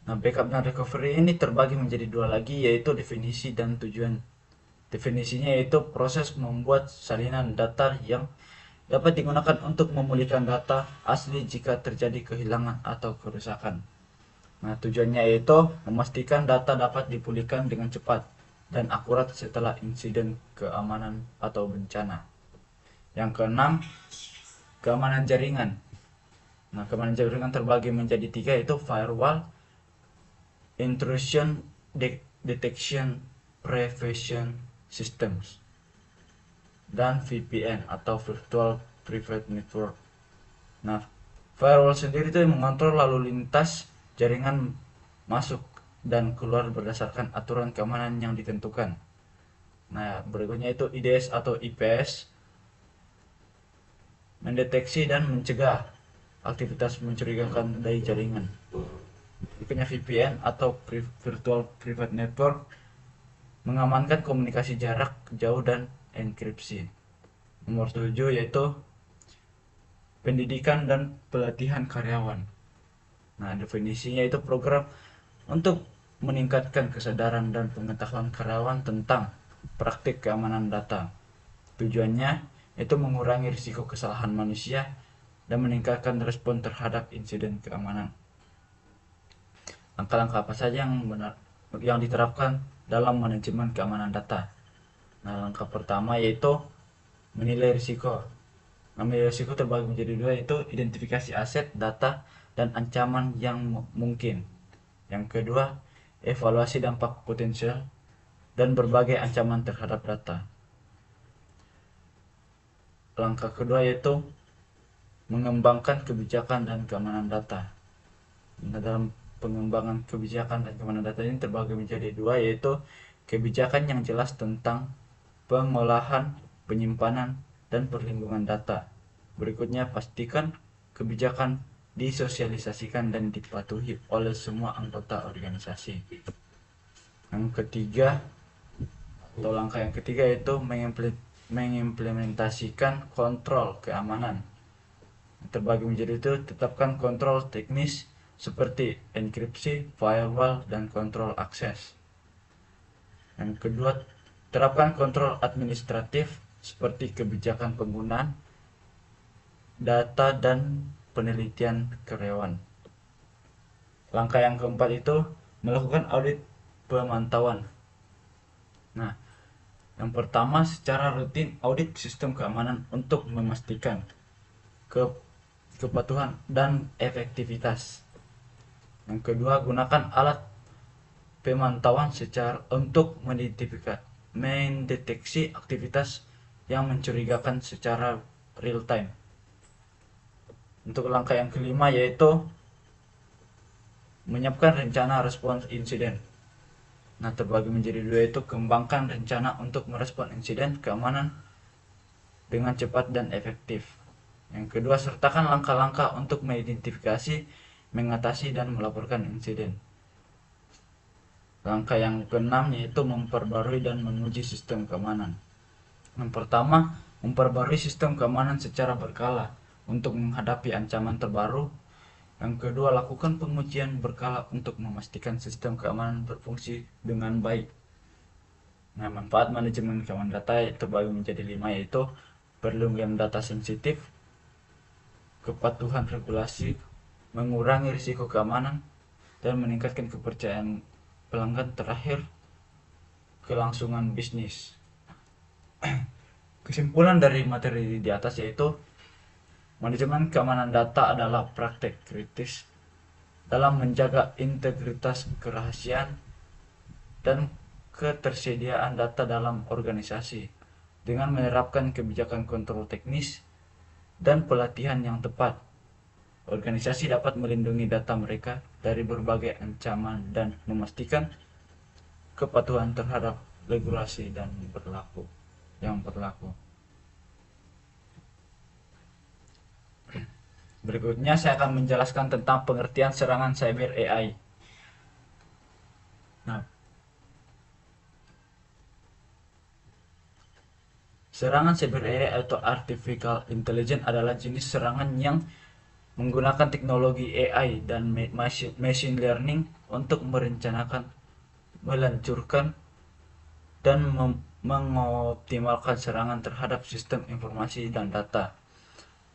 Nah, backup dan recovery ini terbagi menjadi 2 lagi, yaitu definisi dan tujuan. Definisinya yaitu proses membuat salinan data yang dapat digunakan untuk memulihkan data asli jika terjadi kehilangan atau kerusakan. Nah, tujuannya yaitu memastikan data dapat dipulihkan dengan cepat dan akurat setelah insiden keamanan atau bencana. Yang keenam, keamanan jaringan. Nah, keamanan jaringan terbagi menjadi tiga, yaitu firewall, intrusion detection prevention systems, dan VPN atau virtual private network. Nah, firewall sendiri itu mengontrol lalu lintas jaringan masuk dan keluar berdasarkan aturan keamanan yang ditentukan. Nah, berikutnya itu IDS atau IPS, mendeteksi dan mencegah aktivitas mencurigakan dari jaringan. Berikutnya VPN atau Virtual Private Network, mengamankan komunikasi jarak jauh dan enkripsi. Nomor 7 yaitu pendidikan dan pelatihan karyawan. Nah, definisinya itu program untuk meningkatkan kesadaran dan pengetahuan karyawan tentang praktik keamanan data. Tujuannya itu mengurangi risiko kesalahan manusia dan meningkatkan respon terhadap insiden keamanan. Langkah-langkah apa saja yang diterapkan dalam manajemen keamanan data? Nah, langkah pertama yaitu menilai risiko. Menilai risiko terbagi menjadi dua, yaitu identifikasi aset, data, dan ancaman yang mungkin. Yang kedua, evaluasi dampak potensial dan berbagai ancaman terhadap data. Langkah kedua yaitu mengembangkan kebijakan dan keamanan data. Nah, dalam pengembangan kebijakan dan keamanan data ini terbagi menjadi dua, yaitu kebijakan yang jelas tentang pengolahan, penyimpanan, dan perlindungan data. Berikutnya, pastikan kebijakan disosialisasikan dan dipatuhi oleh semua anggota organisasi. Yang ketiga, atau langkah yang ketiga yaitu mengimplementasikan kontrol keamanan. Terbagi menjadi itu, tetapkan kontrol teknis seperti enkripsi, firewall, dan kontrol akses. Yang kedua, terapkan kontrol administratif seperti kebijakan penggunaan data dan penelitian karyawan. Langkah yang keempat itu melakukan audit pemantauan. Nah, yang pertama, secara rutin audit sistem keamanan untuk memastikan kepatuhan dan efektivitas. Yang kedua, gunakan alat pemantauan untuk mendeteksi aktivitas yang mencurigakan secara real time. Untuk langkah yang kelima yaitu menyiapkan rencana respons insiden. Nah, terbagi menjadi dua, yaitu kembangkan rencana untuk merespon insiden keamanan dengan cepat dan efektif. Yang kedua, sertakan langkah-langkah untuk mengidentifikasi, mengatasi, dan melaporkan insiden. Langkah yang keenam yaitu memperbarui dan menguji sistem keamanan. Yang pertama, memperbarui sistem keamanan secara berkala untuk menghadapi ancaman terbaru. Yang kedua, lakukan pengujian berkala untuk memastikan sistem keamanan berfungsi dengan baik. Nah, manfaat manajemen keamanan data terbagi menjadi 5, yaitu perlindungan data sensitif, kepatuhan regulasi, mengurangi risiko keamanan, dan meningkatkan kepercayaan pelanggan. Terakhir, kelangsungan bisnis. Kesimpulan dari materi di atas yaitu manajemen keamanan data adalah praktek kritis dalam menjaga integritas, kerahasiaan, dan ketersediaan data dalam organisasi dengan menerapkan kebijakan kontrol teknis dan pelatihan yang tepat. Organisasi dapat melindungi data mereka dari berbagai ancaman dan memastikan kepatuhan terhadap regulasi dan yang berlaku. Berikutnya saya akan menjelaskan tentang pengertian serangan cyber AI. Nah, serangan cyber AI atau artificial intelligence adalah jenis serangan yang menggunakan teknologi AI dan machine learning untuk merencanakan, meluncurkan, dan mengoptimalkan serangan terhadap sistem informasi dan data.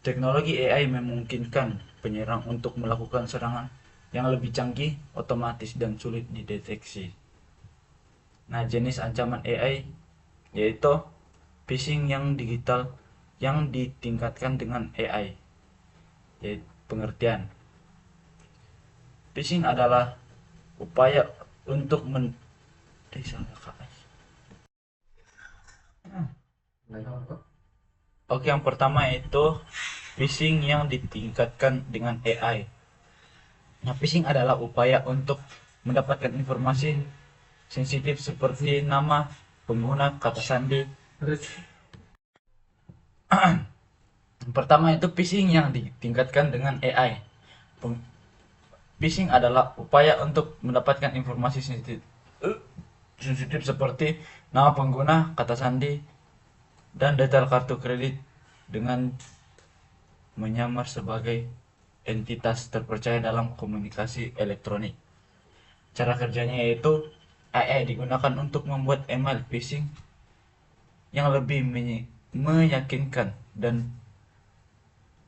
Teknologi AI memungkinkan penyerang untuk melakukan serangan yang lebih canggih, otomatis, dan sulit dideteksi. Nah, jenis ancaman AI yaitu phishing yang digital yang ditingkatkan dengan AI. Yaitu pengertian. Phishing adalah upaya untuk Oke, yang pertama itu phishing yang ditingkatkan dengan AI. Nah, phishing adalah upaya untuk mendapatkan informasi sensitif seperti nama pengguna, kata sandi. Yang pertama itu phishing yang ditingkatkan dengan AI. Phishing adalah upaya untuk mendapatkan informasi sensitif seperti nama pengguna, kata sandi, dan detail kartu kredit dengan menyamar sebagai entitas terpercaya dalam komunikasi elektronik. Cara kerjanya yaitu AI digunakan untuk membuat email phishing yang lebih meyakinkan dan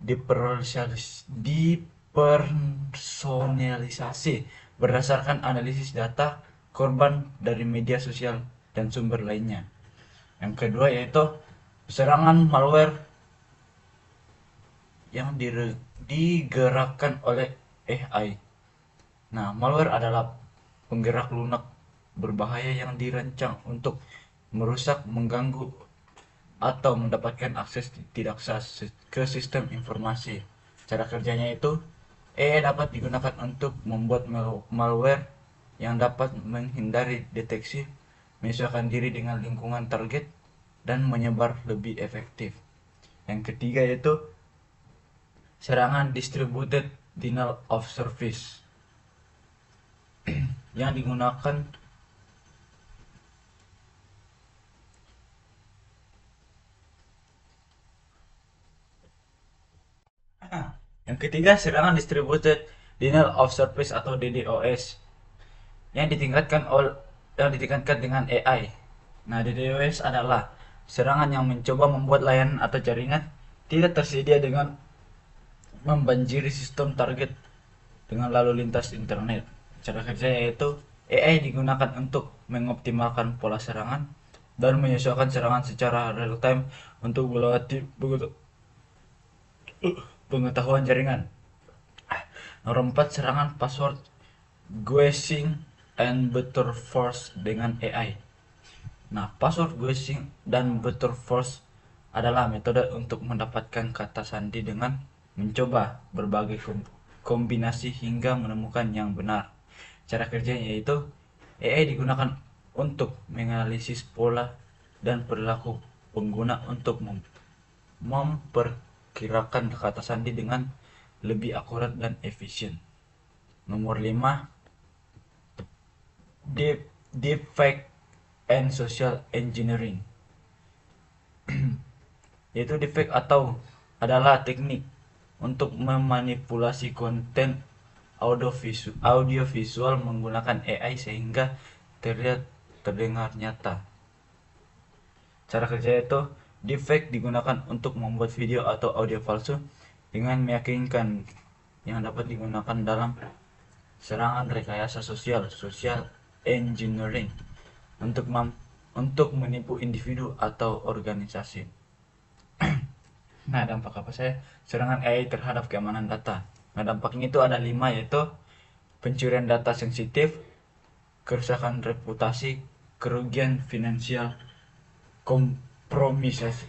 dipersonalisasi berdasarkan analisis data korban dari media sosial dan sumber lainnya. Yang kedua yaitu serangan malware yang digerakkan oleh AI. Nah, malware adalah penggerak lunak berbahaya yang dirancang untuk merusak, mengganggu, atau mendapatkan akses tidak sah ke sistem informasi. Cara kerjanya itu, AI dapat digunakan untuk membuat malware yang dapat menghindari deteksi, menyesuaikan diri dengan lingkungan target, dan menyebar lebih efektif. Yang ketiga yaitu serangan distributed denial of service yang digunakan yang ketiga serangan distributed denial of service atau DDoS yang ditingkatkan dengan AI. Nah, DDoS adalah serangan yang mencoba membuat layanan atau jaringan tidak tersedia dengan membanjiri sistem target dengan lalu lintas internet. Cara kerjanya yaitu AI digunakan untuk mengoptimalkan pola serangan dan menyesuaikan serangan secara real time untuk melewati pengetahuan jaringan. Nomor 4, serangan password guessing and brute force dengan AI. Nah, password guessing dan brute force adalah metode untuk mendapatkan kata sandi dengan mencoba berbagai kombinasi hingga menemukan yang benar. Cara kerjanya yaitu AI digunakan untuk menganalisis pola dan perilaku pengguna untuk memperkirakan kata sandi dengan lebih akurat dan efisien. Nomor 5, deepfake and social engineering. Yaitu deepfake adalah teknik untuk memanipulasi konten audio visual menggunakan AI sehingga terdengar nyata. Cara kerja itu deepfake digunakan untuk membuat video atau audio palsu dengan meyakinkan yang dapat digunakan dalam serangan rekayasa social engineering untuk menipu individu atau organisasi. Nah, dampak apa saya serangan AI terhadap keamanan data? Nah, dampaknya itu ada 5 yaitu pencurian data sensitif, kerusakan reputasi, kerugian finansial, kompromisasi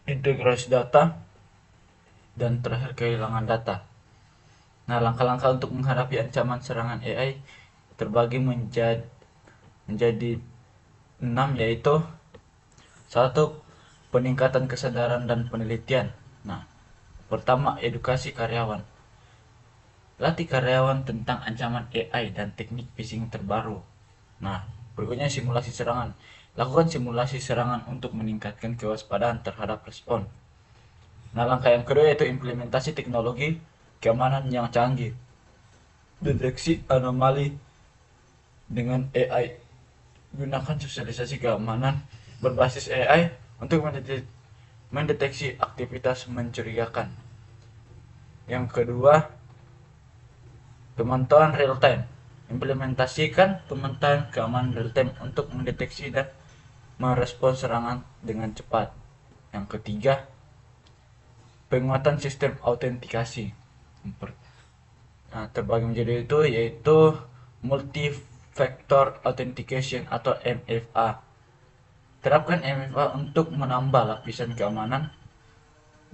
integrasi data, dan terakhir kehilangan data. Nah, langkah-langkah untuk menghadapi ancaman serangan AI terbagi menjadi 6 yaitu 1. Peningkatan kesadaran dan penelitian. Nah, pertama, edukasi karyawan. Latih karyawan tentang ancaman AI dan teknik phishing terbaru. Nah, berikutnya simulasi serangan. Lakukan simulasi serangan untuk meningkatkan kewaspadaan terhadap respon. Nah, langkah yang kedua yaitu implementasi teknologi keamanan yang canggih. Deteksi anomali dengan AI. Gunakan sosialisasi keamanan berbasis AI untuk mendeteksi aktivitas mencurigakan. Yang kedua, pemantauan real time. implementasikan pemantauan keamanan real time untuk mendeteksi dan merespons serangan dengan cepat. Yang ketiga, penguatan sistem autentikasi. Nah, terbagi menjadi itu yaitu multi factor authentication atau MFA. Terapkan MFA untuk menambah lapisan keamanan.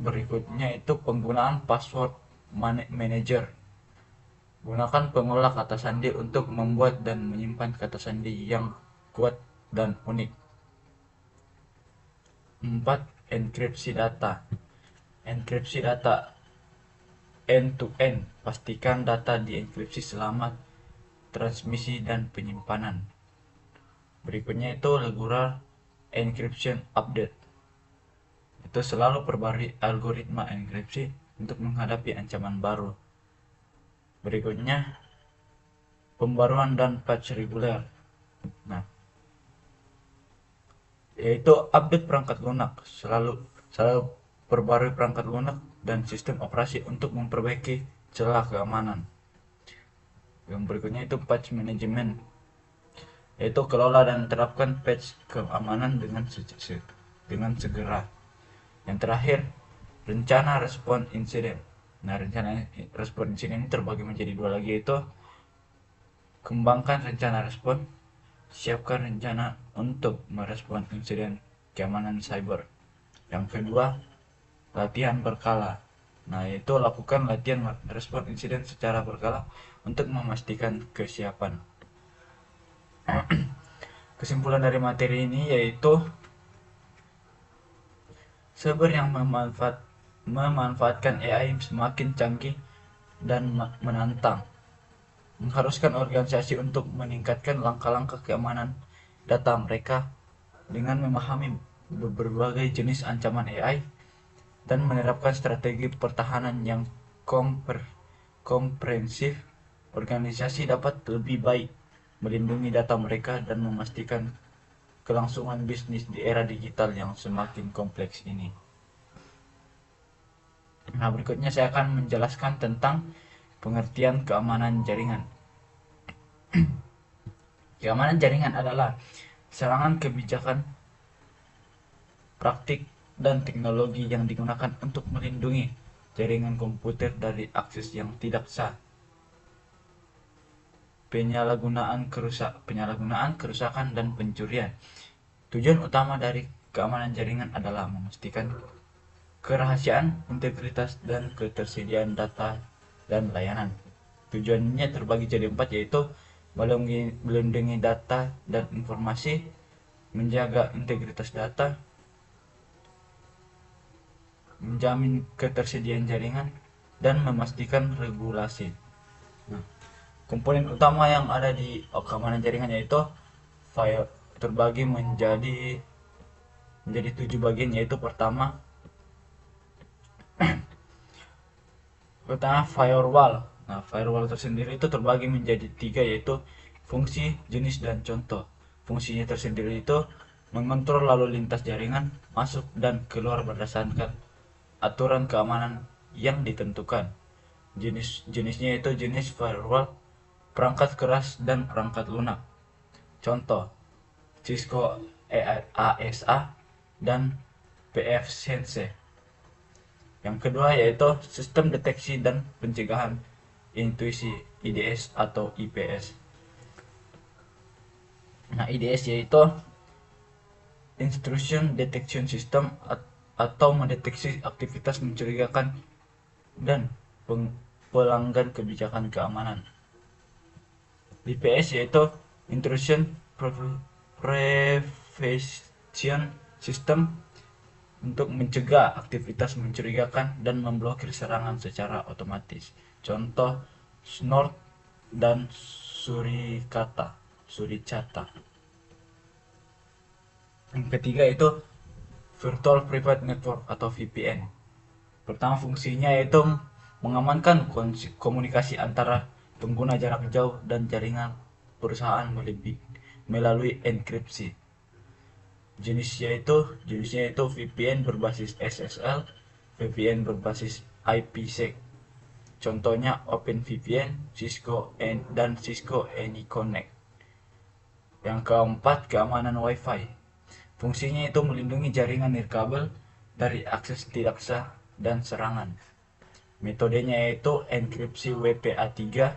Berikutnya itu penggunaan password manager. Gunakan pengolah kata sandi untuk membuat dan menyimpan kata sandi yang kuat dan unik. 4. Enkripsi data. Enkripsi data end-to-end. Pastikan data dienkripsi selama transmisi dan penyimpanan. Berikutnya itu regular encryption update. Itu selalu perbarui algoritma enkripsi untuk menghadapi ancaman baru. Berikutnya pembaruan dan patch reguler. Nah, yaitu update perangkat lunak, selalu perbarui perangkat lunak dan sistem operasi untuk memperbaiki celah keamanan. Yang berikutnya itu patch management, yaitu kelola dan terapkan patch keamanan dengan segera. Yang terakhir, rencana respon insiden. Nah, rencana respon insiden ini terbagi menjadi dua lagi, yaitu kembangkan rencana respon, siapkan rencana untuk merespon insiden keamanan cyber. Yang kedua, latihan berkala. Nah, itu lakukan latihan respon insiden secara berkala untuk memastikan kesiapan. Kesimpulan dari materi ini yaitu cyber yang memanfaatkan AI semakin canggih dan menantang, mengharuskan organisasi untuk meningkatkan langkah-langkah keamanan data mereka dengan memahami berbagai jenis ancaman AI dan menerapkan strategi pertahanan yang komprehensif. Organisasi dapat lebih baik melindungi data mereka dan memastikan kelangsungan bisnis di era digital yang semakin kompleks ini. Nah, berikutnya saya akan menjelaskan tentang pengertian keamanan jaringan. Keamanan jaringan adalah serangan kebijakan, praktik, dan teknologi yang digunakan untuk melindungi jaringan komputer dari akses yang tidak sah, penyalahgunaan, kerusakan, dan pencurian. Tujuan utama dari keamanan jaringan adalah memastikan kerahasiaan, integritas, dan ketersediaan data dan layanan. Tujuannya terbagi jadi 4, yaitu melindungi data dan informasi, menjaga integritas data, menjamin ketersediaan jaringan, dan memastikan regulasi. Nah, komponen utama yang ada di keamanan jaringan yaitu terbagi menjadi 7 bagian, yaitu pertama firewall. Nah, firewall tersendiri itu terbagi menjadi 3, yaitu fungsi, jenis, dan contoh. Fungsinya tersendiri itu mengontrol lalu lintas jaringan masuk dan keluar berdasarkan aturan keamanan yang ditentukan. Jenisnya itu jenis firewall, perangkat keras, dan perangkat lunak. Contoh, Cisco ASA dan pfSense. Yang kedua yaitu sistem deteksi dan pencegahan intrusi, IDS atau IPS. Nah, IDS yaitu Intrusion Detection System, atau mendeteksi aktivitas mencurigakan dan pelanggan kebijakan keamanan. IPS yaitu Intrusion Prevention System, untuk mencegah aktivitas mencurigakan dan memblokir serangan secara otomatis. Contoh Snort dan Suricata. Yang ketiga itu Virtual Private Network atau VPN. Pertama, fungsinya yaitu mengamankan komunikasi antara pengguna jarak jauh dan jaringan perusahaan melalui enkripsi. Jenisnya itu VPN berbasis SSL, VPN berbasis IPsec. Contohnya OpenVPN, dan Cisco AnyConnect. Yang keempat, keamanan Wi-Fi. Fungsinya itu melindungi jaringan nirkabel dari akses tidak sah dan serangan. Metodenya yaitu enkripsi WPA3,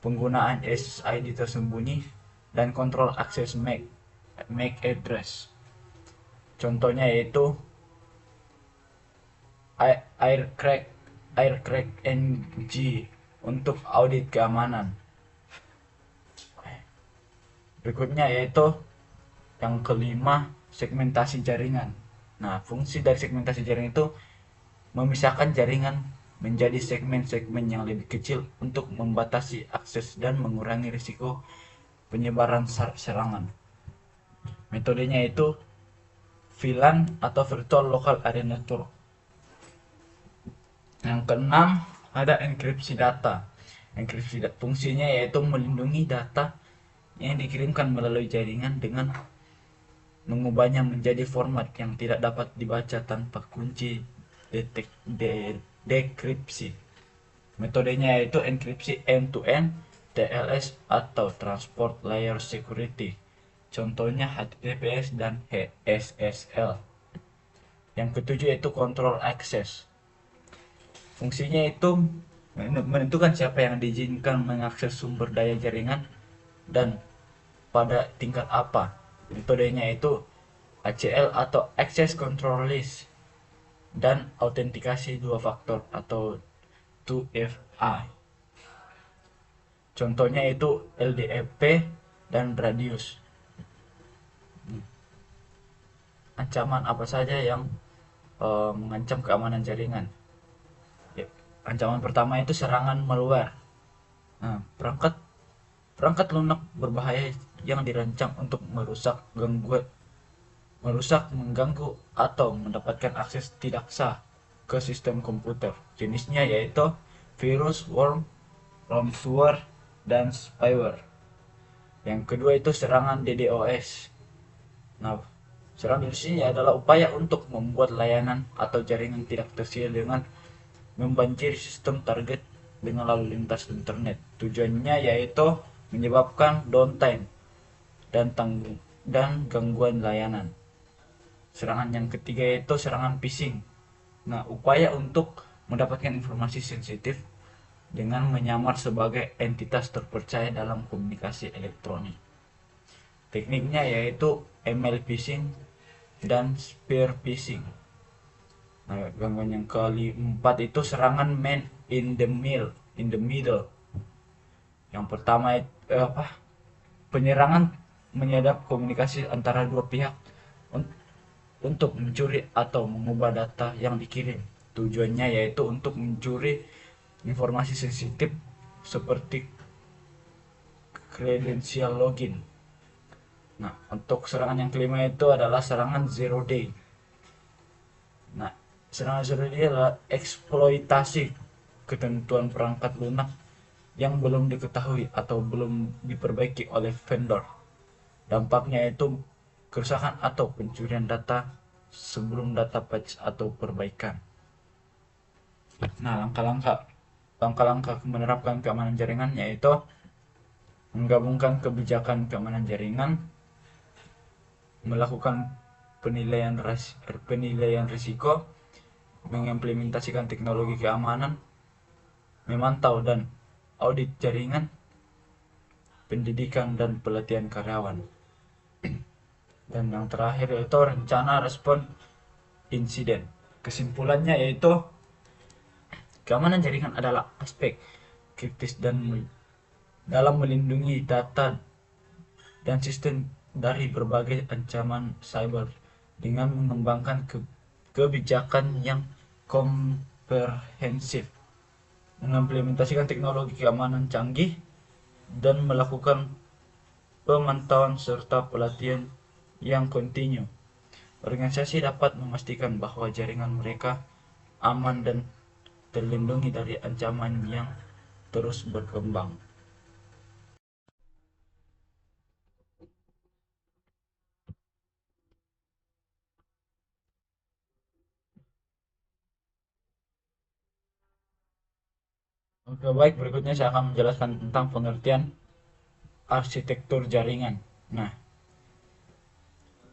penggunaan SSID tersembunyi, dan kontrol akses MAC address. Contohnya yaitu Aircrack NG untuk audit keamanan. Berikutnya yaitu yang kelima, segmentasi jaringan. Nah, fungsi dari segmentasi jaringan itu memisahkan jaringan menjadi segmen-segmen yang lebih kecil untuk membatasi akses dan mengurangi risiko penyebaran serangan. Metodenya itu VLAN atau Virtual Local Area Network. Yang keenam, ada enkripsi data. Fungsinya yaitu melindungi data yang dikirimkan melalui jaringan dengan mengubahnya menjadi format yang tidak dapat dibaca tanpa kunci dekripsi. Metodenya yaitu enkripsi end-to-end, TLS, atau Transport Layer Security. Contohnya HTTPS dan SSL. Yang ketujuh yaitu control access. Fungsinya itu menentukan siapa yang diizinkan mengakses sumber daya jaringan dan pada tingkat apa. Metodenya itu ACL atau Access Control List dan autentikasi dua faktor atau 2FA. Contohnya itu LDAP dan Radius. Ancaman apa saja yang mengancam keamanan jaringan? Ya, ancaman pertama itu serangan malware. Nah, perangkat lunak berbahaya yang dirancang untuk mengganggu atau mendapatkan akses tidak sah ke sistem komputer. Jenisnya yaitu virus, worm, ransomware, dan spyware. Yang kedua itu serangan DDoS. Nah, serangan DDoS ini adalah upaya untuk membuat layanan atau jaringan tidak tersedia dengan membanjiri sistem target dengan lalu lintas internet. Tujuannya yaitu menyebabkan downtime dan gangguan layanan. Serangan yang ketiga yaitu serangan phishing. Nah, upaya untuk mendapatkan informasi sensitif dengan menyamar sebagai entitas terpercaya dalam komunikasi elektronik. Tekniknya yaitu email phishing dan spear phishing. Nah, gangguan yang keempat itu serangan man in the middle. Yang pertama penyerangan menyadap komunikasi antara dua pihak untuk mencuri atau mengubah data yang dikirim. Tujuannya yaitu untuk mencuri informasi sensitif seperti kredensial login. Nah, untuk serangan yang kelima itu adalah serangan zero day. Nah, serangan zero day adalah eksploitasi ketentuan perangkat lunak yang belum diketahui atau belum diperbaiki oleh vendor. Dampaknya itu kerusakan atau pencurian data sebelum data patch atau perbaikan. Nah, langkah-langkah menerapkan keamanan jaringan yaitu menggabungkan kebijakan keamanan jaringan, melakukan penilaian risiko, mengimplementasikan teknologi keamanan, memantau dan audit jaringan, pendidikan dan pelatihan karyawan. Dan yang terakhir yaitu rencana respon insiden. Kesimpulannya yaitu keamanan jaringan adalah aspek kritis dalam melindungi data dan sistem dari berbagai ancaman cyber dengan mengembangkan kebijakan yang komprehensif, mengimplementasikan teknologi keamanan canggih, dan melakukan pemantauan serta pelatihan yang kontinu. Organisasi dapat memastikan bahwa jaringan mereka aman dan terlindungi dari ancaman yang terus berkembang. Oke, baik, berikutnya saya akan menjelaskan tentang pengertian arsitektur jaringan. Nah,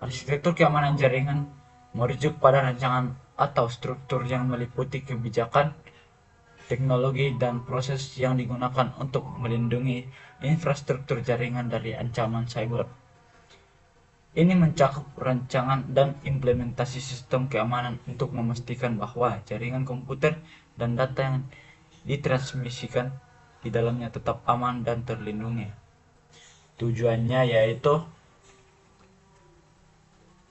arsitektur keamanan jaringan merujuk pada rancangan atau struktur yang meliputi kebijakan, teknologi, dan proses yang digunakan untuk melindungi infrastruktur jaringan dari ancaman cyber. Ini mencakup rancangan dan implementasi sistem keamanan untuk memastikan bahwa jaringan komputer dan data yang ditransmisikan di dalamnya tetap aman dan terlindungi. Tujuannya yaitu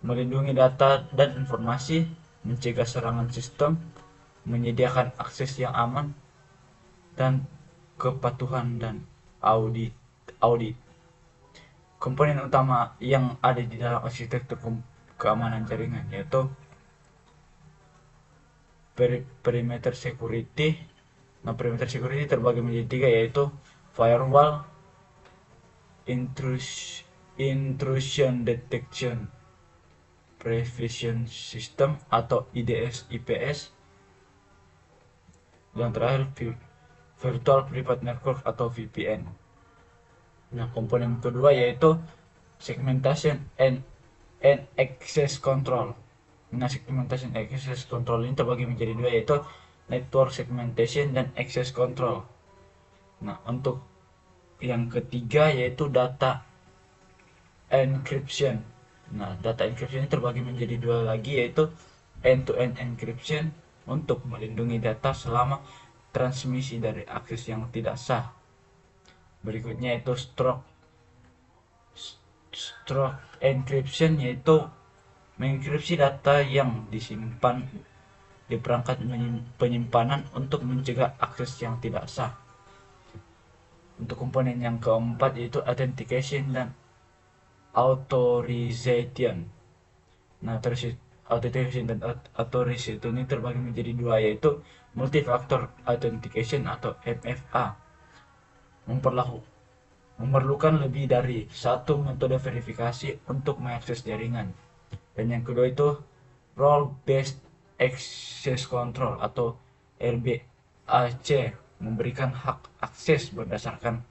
melindungi data dan informasi, mencegah serangan sistem, menyediakan akses yang aman, dan kepatuhan dan audit. audit. Komponen utama yang ada di dalam arsitektur keamanan jaringan yaitu perimeter security. Nah, perimeter security terbagi menjadi tiga, yaitu firewall, intrusion detection prevention system atau IDS IPS, dan terakhir virtual private network atau VPN. Nah, komponen kedua yaitu segmentation and access control. Nah, segmentation and access control ini terbagi menjadi dua, yaitu network segmentation dan access control. Nah, untuk yang ketiga yaitu data encryption. Nah, data encryption ini terbagi menjadi dua lagi, yaitu end-to-end encryption untuk melindungi data selama transmisi dari akses yang tidak sah. Berikutnya yaitu stroke encryption, yaitu mengenkripsi data yang disimpan di perangkat penyimpanan untuk mencegah akses yang tidak sah. Untuk komponen yang keempat yaitu authentication dan authorization. Nah, authentication dan authorization ini terbagi menjadi dua, yaitu multi-factor authentication atau MFA. Memerlukan lebih dari satu metode verifikasi untuk mengakses jaringan. Dan yang kedua itu role based access control atau RBAC, memberikan hak akses berdasarkan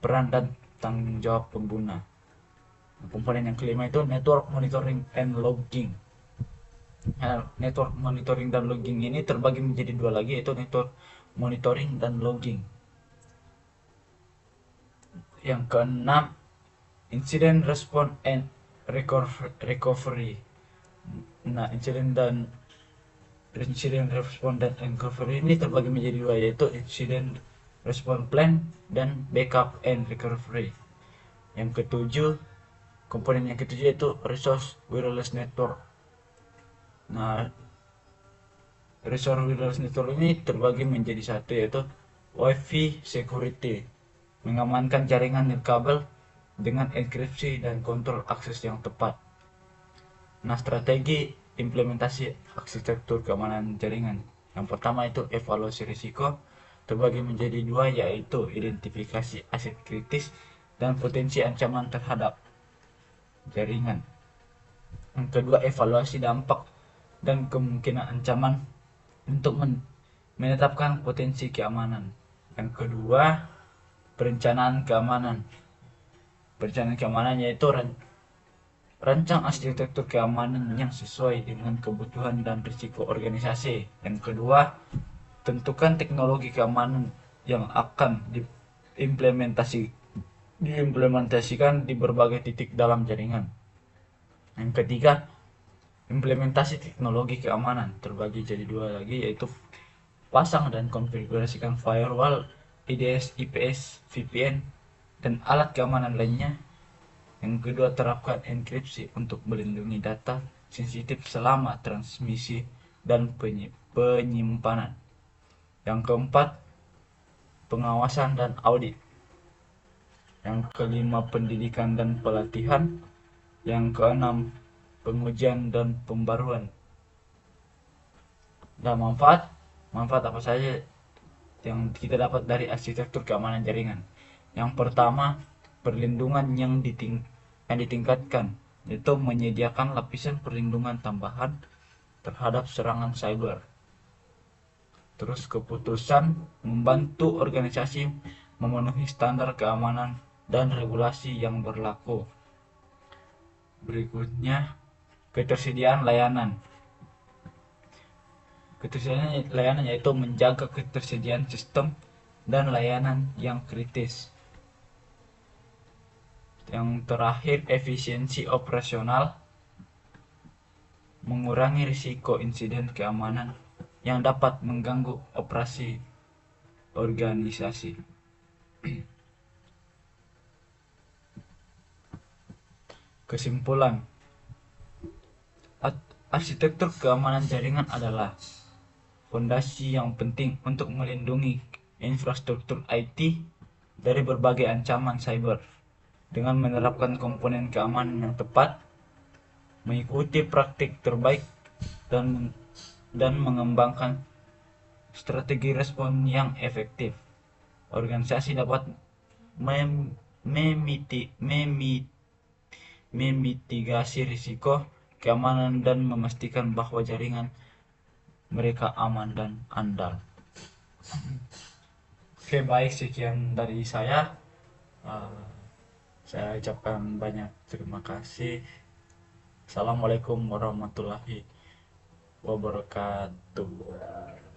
peran dan tanggung jawab pengguna. Komponen yang kelima itu network monitoring and logging. Network monitoring dan logging ini terbagi menjadi dua lagi, yaitu network monitoring dan logging. Yang keenam, incident response and recovery. Nah, incident response dan recovery ini terbagi menjadi dua, yaitu incident response plan dan backup and recovery. Yang ketujuh, komponen yang ketujuh yaitu resource wireless network. Nah, resource wireless network ini terbagi menjadi satu, yaitu Wi-Fi security, mengamankan jaringan nirkabel dengan enkripsi dan kontrol akses yang tepat. Nah, strategi implementasi arsitektur keamanan jaringan. Yang pertama itu evaluasi risiko, terbagi menjadi dua, yaitu identifikasi aset kritis dan potensi ancaman terhadap jaringan. Yang kedua, evaluasi dampak dan kemungkinan ancaman untuk menetapkan potensi keamanan. Yang kedua, perencanaan keamanan. Perencanaan keamanan yaitu rancang arsitektur keamanan yang sesuai dengan kebutuhan dan risiko organisasi. Yang kedua, tentukan teknologi keamanan yang akan diimplementasikan di berbagai titik dalam jaringan. Yang ketiga, implementasi teknologi keamanan terbagi jadi dua lagi, yaitu pasang dan konfigurasikan firewall, IDS, IPS, VPN, dan alat keamanan lainnya. Yang kedua, terapkan enkripsi untuk melindungi data sensitif selama transmisi dan penyimpanan. Yang keempat, pengawasan dan audit. Yang kelima, pendidikan dan pelatihan. Yang keenam, pengujian dan pembaruan. Dan manfaat apa saja yang kita dapat dari arsitektur keamanan jaringan? Yang pertama, perlindungan yang ditingkatkan, yaitu menyediakan lapisan perlindungan tambahan terhadap serangan cyber. Terus keputusan membantu organisasi memenuhi standar keamanan dan regulasi yang berlaku. Berikutnya, ketersediaan layanan. Ketersediaan layanan yaitu menjaga ketersediaan sistem dan layanan yang kritis. Yang terakhir, efisiensi operasional, mengurangi risiko insiden keamanan yang dapat mengganggu operasi organisasi. Kesimpulan, arsitektur keamanan jaringan adalah fondasi yang penting untuk melindungi infrastruktur IT dari berbagai ancaman cyber. Dengan menerapkan komponen keamanan yang tepat, mengikuti praktik terbaik, dan mengembangkan strategi respon yang efektif, organisasi dapat memitigasi risiko keamanan dan memastikan bahwa jaringan mereka aman dan andal. Oke, baik, sekian dari saya. Saya ucapkan banyak terima kasih. Assalamualaikum warahmatullahi wabarakatuh.